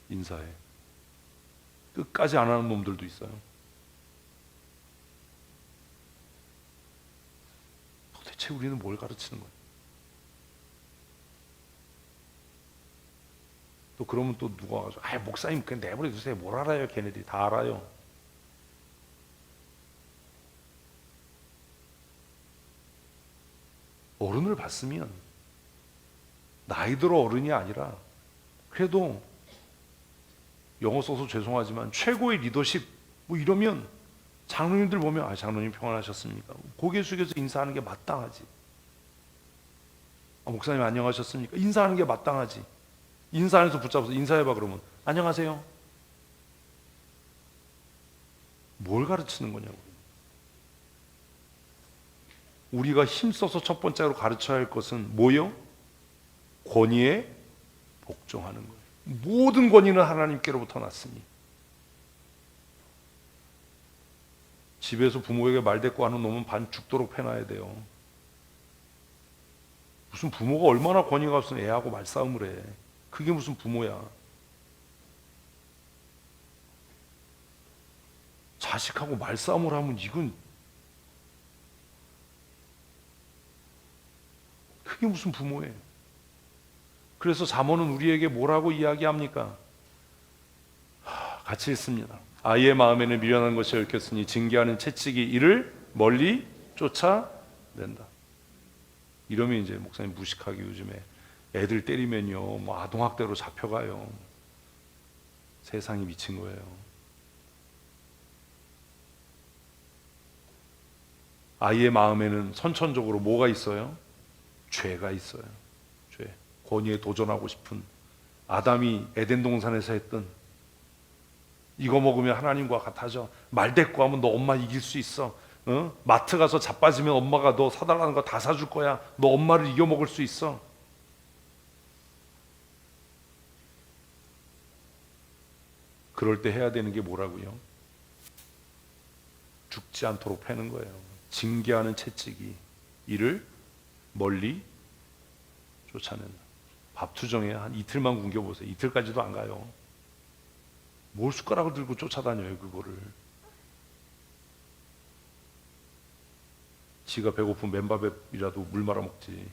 인사해. 끝까지 안 하는 놈들도 있어요. 도대체 우리는 뭘 가르치는 거예요? 또 그러면 또 누가 와서 목사님 그냥 내버려 두세요. 뭘 알아요? 걔네들이 다 알아요. 어른을 봤으면 나이 들어 어른이 아니라 그래도 영어 써서 죄송하지만 최고의 리더십 뭐 이러면 장로님들 보면 장로님 평안하셨습니까? 고개 숙여서 인사하는 게 마땅하지. 목사님 안녕하셨습니까? 인사하는 게 마땅하지. 인사 안에서 붙잡아서 인사해봐 그러면 안녕하세요. 뭘 가르치는 거냐고. 우리가 힘써서 첫 번째로 가르쳐야 할 것은 뭐요? 권위에 복종하는 거예요. 모든 권위는 하나님께로부터 났으니. 집에서 부모에게 말대꾸 하는 놈은 반 죽도록 패놔야 돼요. 무슨 부모가 얼마나 권위가 없으면 애하고 말싸움을 해. 그게 무슨 부모야. 자식하고 말싸움을 하면 이건 그게 무슨 부모예요. 그래서 잠언은 우리에게 뭐라고 이야기합니까? 같이 읽습니다. 아이의 마음에는 미련한 것이 얽혔으니 징계하는 채찍이 이를 멀리 쫓아낸다. 이러면 이제 목사님 무식하게 요즘에 애들 때리면요 뭐 아동학대로 잡혀가요. 세상이 미친 거예요. 아이의 마음에는 선천적으로 뭐가 있어요? 죄가 있어요. 죄. 권위에 도전하고 싶은 아담이 에덴 동산에서 했던 이거 먹으면 하나님과 같아져. 말대꾸하면 너 엄마 이길 수 있어. 마트 가서 자빠지면 엄마가 너 사달라는 거 다 사줄 거야. 너 엄마를 이겨 먹을 수 있어. 그럴 때 해야 되는 게 뭐라고요? 죽지 않도록 패는 거예요. 징계하는 채찍이 이를 멀리 쫓아낸다. 밥투정에 한 이틀만 굶겨보세요. 이틀까지도 안 가요. 뭘 숟가락을 들고 쫓아다녀요 그거를. 지가 배고픈 맨밥이라도 물 말아 먹지.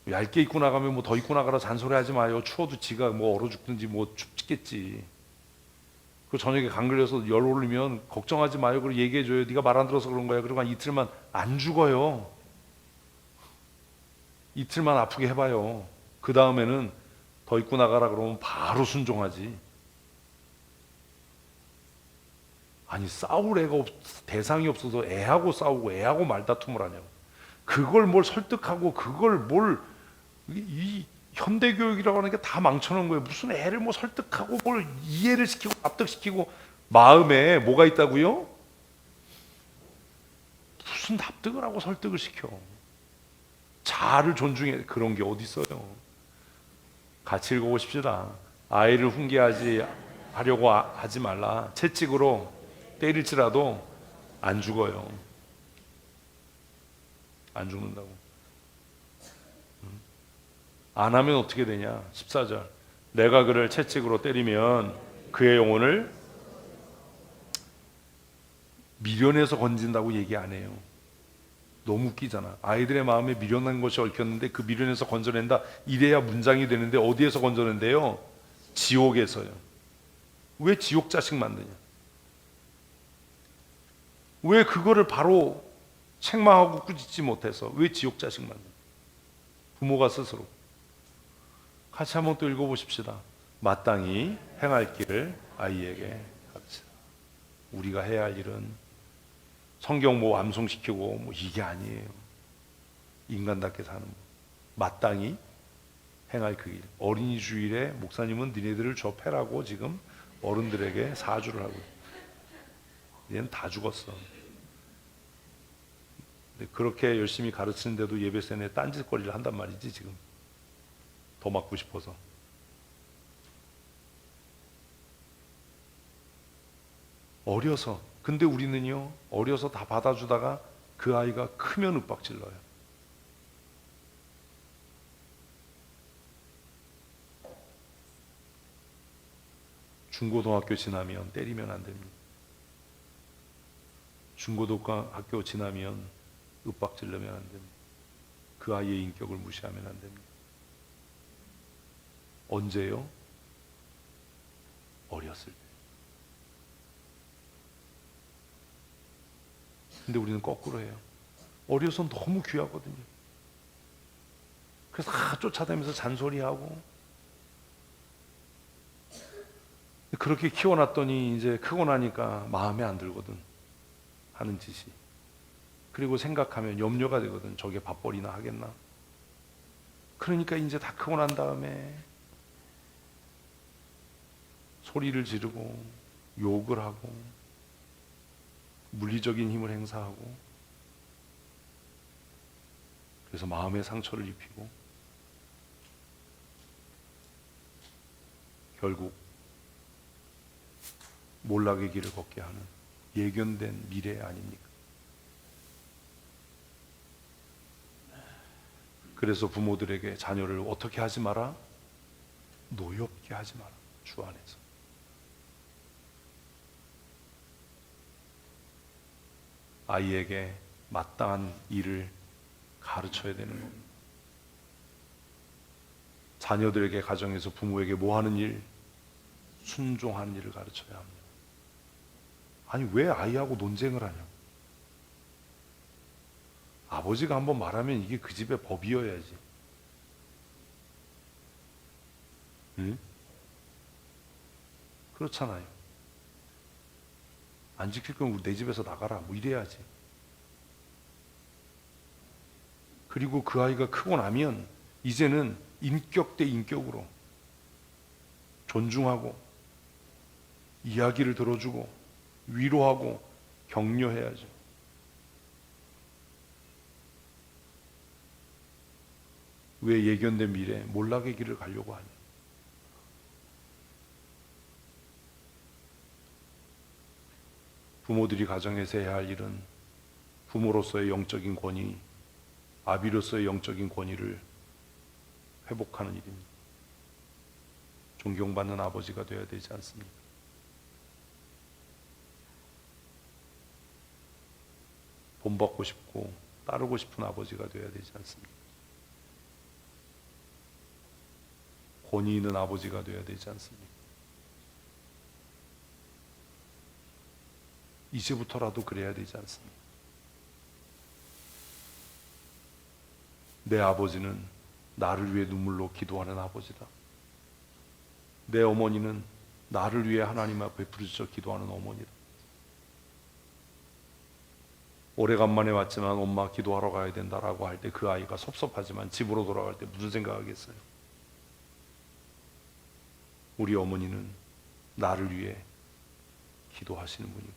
얇게 입고 나가면 뭐 더 입고 나가라 잔소리하지 마요. 추워도 지가 뭐 얼어 죽든지 뭐 춥겠지. 그 저녁에 간 걸려서 열 오르면 걱정하지 마요. 그리고 얘기해줘요. 네가 말 안 들어서 그런 거야. 그리고 한 이틀만 안 죽어요. 이틀만 아프게 해봐요. 그 다음에는 더 입고 나가라 그러면 바로 순종하지. 아니 싸울 애가 대상이 없어서 애하고 싸우고 애하고 말다툼을 하냐고. 그걸 뭘 설득하고 그걸 뭘 이 현대교육이라고 하는 게 다 망쳐놓은 거예요. 무슨 애를 뭐 설득하고 뭘 이해를 시키고 납득시키고. 마음에 뭐가 있다고요? 무슨 납득을 하고 설득을 시켜. 자아를 존중해. 그런 게 어디 있어요. 같이 읽어보십시다. 아이를 훈계하지 하려고 하지 말라. 채찍으로 때릴지라도 안 죽어요. 안 죽는다고. 안 하면 어떻게 되냐? 14절. 내가 그를 채찍으로 때리면 그의 영혼을 미련해서 건진다고 얘기 안 해요. 너무 웃기잖아. 아이들의 마음에 미련한 것이 얽혔는데 그 미련에서 건져낸다. 이래야 문장이 되는데 어디에서 건져낸대요? 지옥에서요. 왜 지옥 자식 만드냐? 왜 그거를 바로 책망하고 꾸짖지 못해서 왜 지옥 자식 만드냐? 부모가 스스로. 같이 한번 또 읽어보십시다. 마땅히 행할 길을 아이에게 합시다. 우리가 해야 할 일은 성경 뭐 암송시키고 뭐 이게 아니에요. 인간답게 사는 거. 마땅히 행할 그 일. 어린이 주일에 목사님은 니네들을 저 패라고 지금 어른들에게 사주를 하고. 얘는 다 죽었어. 근데 그렇게 열심히 가르치는데도 예배센에 딴짓거리를 한단 말이지 지금. 더 맞고 싶어서. 어려서. 근데 우리는요 어려서 다 받아주다가 그 아이가 크면 윽박질러요. 중고등학교 지나면 때리면 안 됩니다. 중고등학교 지나면 윽박질르면 안 됩니다. 그 아이의 인격을 무시하면 안 됩니다. 언제요? 어렸을 때. 근데 우리는 거꾸로 해요. 어려서 너무 귀하거든요. 그래서 다 쫓아다니면서 잔소리하고, 그렇게 키워놨더니 이제 크고 나니까 마음에 안 들거든, 하는 짓이. 그리고 생각하면 염려가 되거든. 저게 밥벌이나 하겠나. 그러니까 이제 다 크고 난 다음에 소리를 지르고 욕을 하고 물리적인 힘을 행사하고, 그래서 마음의 상처를 입히고 결국 몰락의 길을 걷게 하는 예견된 미래 아닙니까? 그래서 부모들에게 자녀를 어떻게 하지 마라? 노엽게 하지 마라. 주 안에서. 아이에게 마땅한 일을 가르쳐야 되는 겁니다. 자녀들에게, 가정에서 부모에게 뭐 하는 일? 순종하는 일을 가르쳐야 합니다. 아니, 왜 아이하고 논쟁을 하냐? 아버지가 한번 말하면 이게 그 집의 법이어야지. 응? 그렇잖아요. 안 지킬 거면 내 집에서 나가라, 뭐 이래야지. 그리고 그 아이가 크고 나면 이제는 인격 대 인격으로 존중하고 이야기를 들어주고 위로하고 격려해야죠. 왜 예견된 미래 몰락의 길을 가려고 하냐? 부모들이 가정에서 해야 할 일은 부모로서의 영적인 권위, 아비로서의 영적인 권위를 회복하는 일입니다. 존경받는 아버지가 되어야 되지 않습니까? 본받고 싶고 따르고 싶은 아버지가 되어야 되지 않습니까? 권위 있는 아버지가 되어야 되지 않습니까? 이제부터라도 그래야 되지 않습니까? 내 아버지는 나를 위해 눈물로 기도하는 아버지다. 내 어머니는 나를 위해 하나님 앞에 부르짖어 기도하는 어머니다. 오래간만에 왔지만 엄마 기도하러 가야 된다라고 할 때 그 아이가 섭섭하지만 집으로 돌아갈 때 무슨 생각하겠어요? 우리 어머니는 나를 위해 기도하시는 분이고,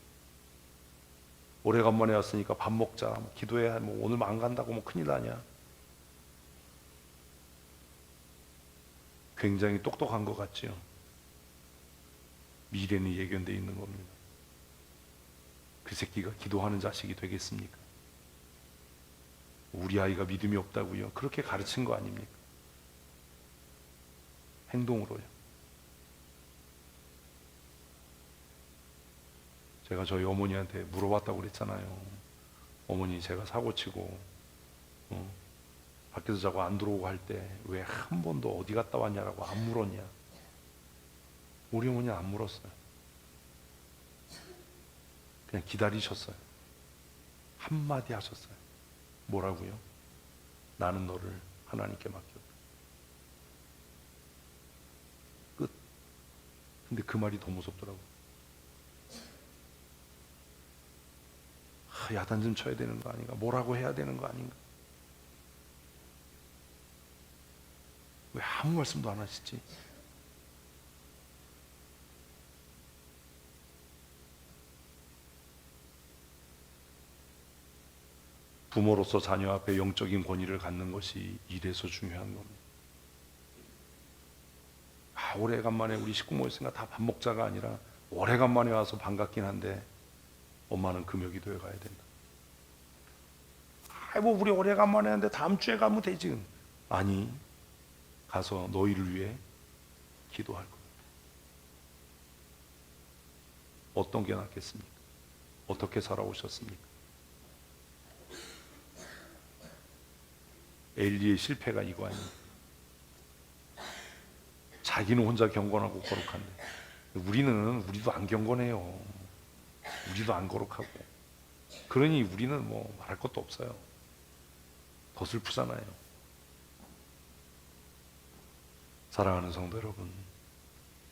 오래간만에 왔으니까 밥 먹자, 뭐 기도해, 뭐 오늘 안 간다고 뭐 큰일 나냐. 굉장히 똑똑한 것 같지요. 미래는 예견되어 있는 겁니다. 그 새끼가 기도하는 자식이 되겠습니까? 우리 아이가 믿음이 없다고요? 그렇게 가르친 거 아닙니까? 행동으로요. 제가 저희 어머니한테 물어봤다고 그랬잖아요. 어머니, 제가 사고치고 밖에서 자고 안 들어오고 할 때 왜 한 번도 어디 갔다 왔냐라고 안 물었냐? 우리 어머니는 안 물었어요. 그냥 기다리셨어요. 한마디 하셨어요. 뭐라고요? 나는 너를 하나님께 맡겼다. 끝. 근데 그 말이 더 무섭더라고요. 야단 좀 쳐야 되는 거 아닌가? 뭐라고 해야 되는 거 아닌가? 왜 아무 말씀도 안 하시지? 부모로서 자녀 앞에 영적인 권위를 갖는 것이 이래서 중요한 겁니다. 오래간만에 우리 식구 모였으니까 다 밥 먹자가 아니라 오래간만에 와서 반갑긴 한데 엄마는 금요기도에 가야 된다. 뭐 우리 오래간만에 하는데 다음 주에 가면 되지. 아니, 가서 너희를 위해 기도할 거야. 어떤 게 낫겠습니까? 어떻게 살아오셨습니까? 엘리의 실패가 이거 아닙니까? 자기는 혼자 경건하고 거룩한데 우리도 안 경건해요. 우리도 안 거룩하고. 그러니 우리는 뭐 말할 것도 없어요. 더 슬프잖아요. 사랑하는 성도 여러분,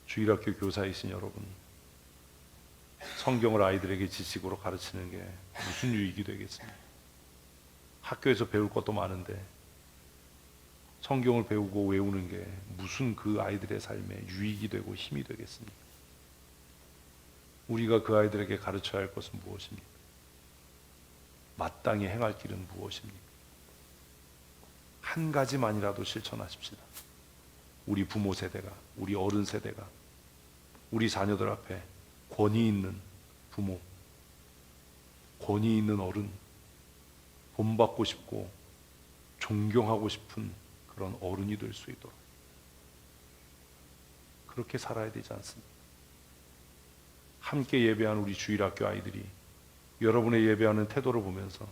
주일학교 교사이신 여러분, 성경을 아이들에게 지식으로 가르치는 게 무슨 유익이 되겠습니까? 학교에서 배울 것도 많은데 성경을 배우고 외우는 게 무슨 그 아이들의 삶에 유익이 되고 힘이 되겠습니까? 우리가 그 아이들에게 가르쳐야 할 것은 무엇입니까? 마땅히 행할 길은 무엇입니까? 한 가지만이라도 실천하십시다. 우리 부모 세대가, 우리 어른 세대가, 우리 자녀들 앞에 권위 있는 부모, 권위 있는 어른, 본받고 싶고 존경하고 싶은 그런 어른이 될 수 있도록 그렇게 살아야 되지 않습니까? 함께 예배한 우리 주일학교 아이들이 여러분의 예배하는 태도를 보면서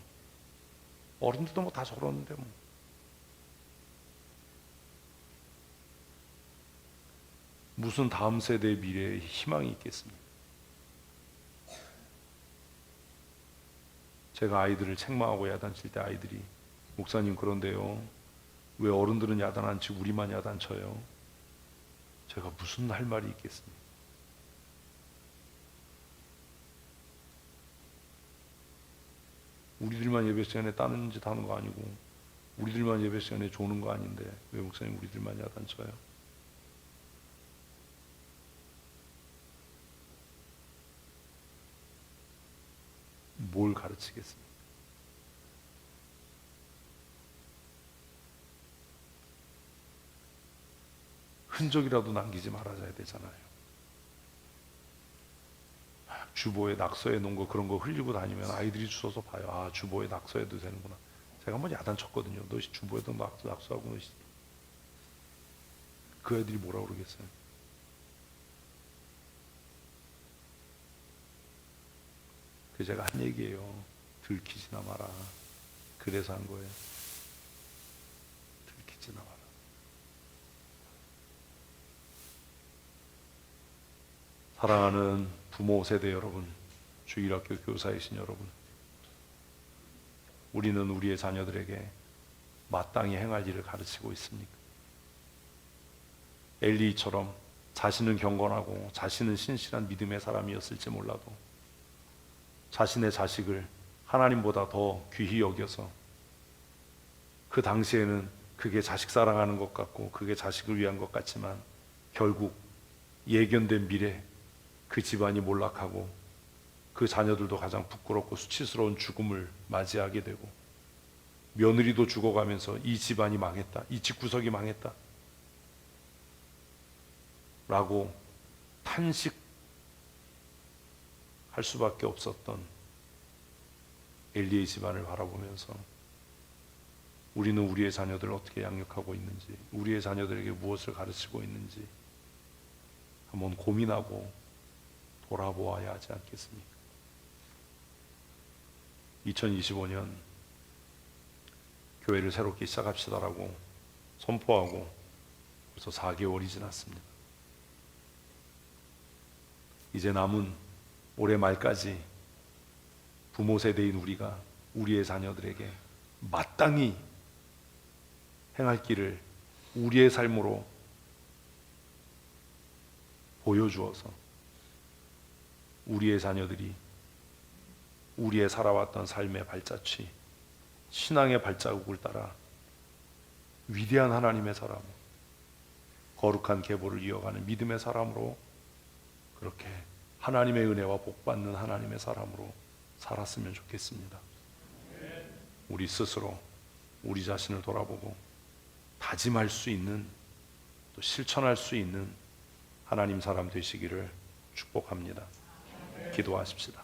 어른들도 뭐 다 저러는데 뭐 무슨 다음 세대의 미래에 희망이 있겠습니까? 제가 아이들을 책망하고 야단칠 때 아이들이 목사님 그런데요 왜 어른들은 야단 안 치고 우리만 야단쳐요? 제가 무슨 할 말이 있겠습니까? 우리들만 예배 시간에 따는 짓 하는 거 아니고 우리들만 예배 시간에 조는 거 아닌데 왜 목사님 우리들만 야단쳐요? 뭘 가르치겠습니까? 흔적이라도 남기지 말아야 되잖아요. 주보에 낙서해 놓은 거 그런 거 흘리고 다니면 아이들이 주워서 봐요. 아 주보에 낙서해도 되는구나. 제가 한번 야단쳤거든요. 너 주보에도 낙서하고 너 그 애들이 뭐라 그러겠어요? 그 제가 한 얘기예요. 들키지나 마라. 그래서 한 거예요. 들키지나 마라. 사랑하는 부모 세대 여러분, 주일학교 교사이신 여러분, 우리는 우리의 자녀들에게 마땅히 행할 일을 가르치고 있습니까? 엘리처럼 자신은 경건하고 자신은 신실한 믿음의 사람이었을지 몰라도 자신의 자식을 하나님보다 더 귀히 여겨서 그 당시에는 그게 자식 사랑하는 것 같고 그게 자식을 위한 것 같지만 결국 예견된 미래 그 집안이 몰락하고 그 자녀들도 가장 부끄럽고 수치스러운 죽음을 맞이하게 되고 며느리도 죽어가면서 이 집안이 망했다, 이 집구석이 망했다 라고 탄식할 수밖에 없었던 엘리의 집안을 바라보면서 우리는 우리의 자녀들을 어떻게 양육하고 있는지, 우리의 자녀들에게 무엇을 가르치고 있는지 한번 고민하고 돌아보아야 하지 않겠습니까? 2025년 교회를 새롭게 시작합시다라고 선포하고 벌써 4개월이 지났습니다. 이제 남은 올해 말까지 부모 세대인 우리가 우리의 자녀들에게 마땅히 행할 길을 우리의 삶으로 보여주어서 우리의 자녀들이 우리의 살아왔던 삶의 발자취, 신앙의 발자국을 따라 위대한 하나님의 사람, 거룩한 계보를 이어가는 믿음의 사람으로 그렇게 하나님의 은혜와 복받는 하나님의 사람으로 살았으면 좋겠습니다. 우리 스스로 우리 자신을 돌아보고 다짐할 수 있는 또 실천할 수 있는 하나님 사람 되시기를 축복합니다. 기도하십시다.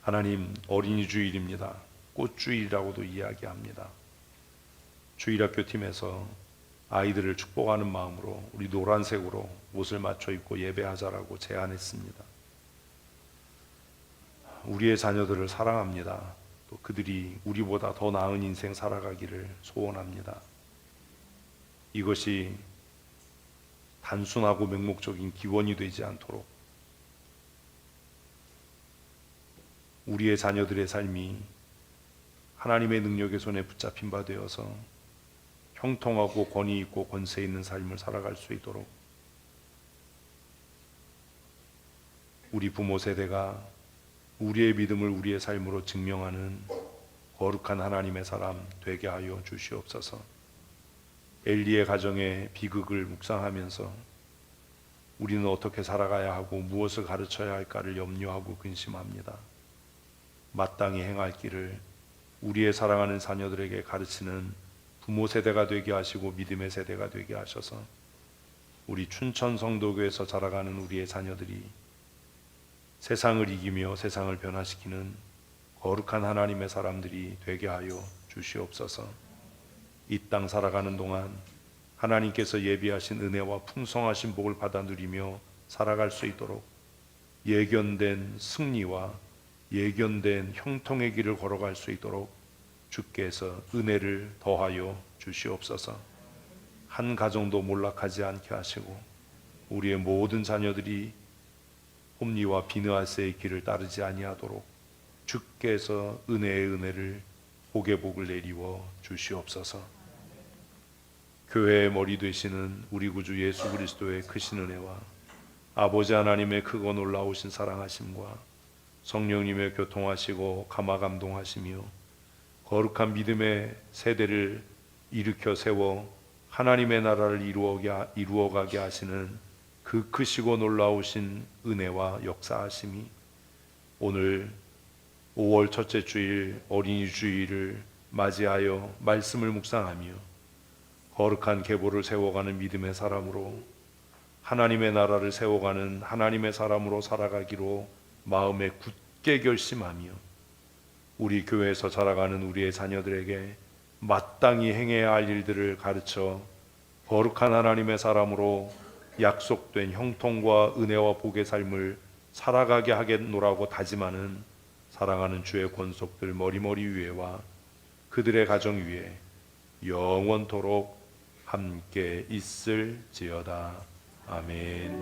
하나님, 어린이 주일입니다. 꽃주일이라고도 이야기합니다. 주일학교 팀에서 아이들을 축복하는 마음으로 우리 노란색으로 옷을 맞춰 입고 예배하자라고 제안했습니다. 우리의 자녀들을 사랑합니다. 또 그들이 우리보다 더 나은 인생 살아가기를 소원합니다. 이것이 단순하고 맹목적인 기원이 되지 않도록 우리의 자녀들의 삶이 하나님의 능력의 손에 붙잡힌 바 되어서 형통하고 권위 있고 권세 있는 삶을 살아갈 수 있도록 우리 부모 세대가 우리의 믿음을 우리의 삶으로 증명하는 거룩한 하나님의 사람 되게 하여 주시옵소서. 엘리의 가정의 비극을 묵상하면서 우리는 어떻게 살아가야 하고 무엇을 가르쳐야 할까를 염려하고 근심합니다. 마땅히 행할 길을 우리의 사랑하는 자녀들에게 가르치는 부모 세대가 되게 하시고 믿음의 세대가 되게 하셔서 우리 춘천 성도교에서 자라가는 우리의 자녀들이 세상을 이기며 세상을 변화시키는 거룩한 하나님의 사람들이 되게 하여 주시옵소서. 이 땅 살아가는 동안 하나님께서 예비하신 은혜와 풍성하신 복을 받아 누리며 살아갈 수 있도록 예견된 승리와 예견된 형통의 길을 걸어갈 수 있도록 주께서 은혜를 더하여 주시옵소서. 한 가정도 몰락하지 않게 하시고 우리의 모든 자녀들이 홈리와 비느하스의 길을 따르지 아니하도록 주께서 은혜의 은혜를 복의 복을 내리워 주시옵소서. 교회의 머리 되시는 우리 구주 예수 그리스도의 크신 은혜와 아버지 하나님의 크고 놀라우신 사랑하심과 성령님의 교통하시고 감화감동하시며 거룩한 믿음의 세대를 일으켜 세워 하나님의 나라를 이루어가게 하시는 그 크시고 놀라우신 은혜와 역사하심이 오늘 5월 첫째 주일 어린이 주일을 맞이하여 말씀을 묵상하며 거룩한 계보를 세워가는 믿음의 사람으로 하나님의 나라를 세워가는 하나님의 사람으로 살아가기로 마음에 굳게 결심하며 우리 교회에서 자라가는 우리의 자녀들에게 마땅히 행해야 할 일들을 가르쳐 거룩한 하나님의 사람으로 약속된 형통과 은혜와 복의 삶을 살아가게 하겠노라고 다짐하는 사랑하는 주의 권속들 머리머리 위에와 그들의 가정 위에 영원토록 함께 있을지어다. 아멘.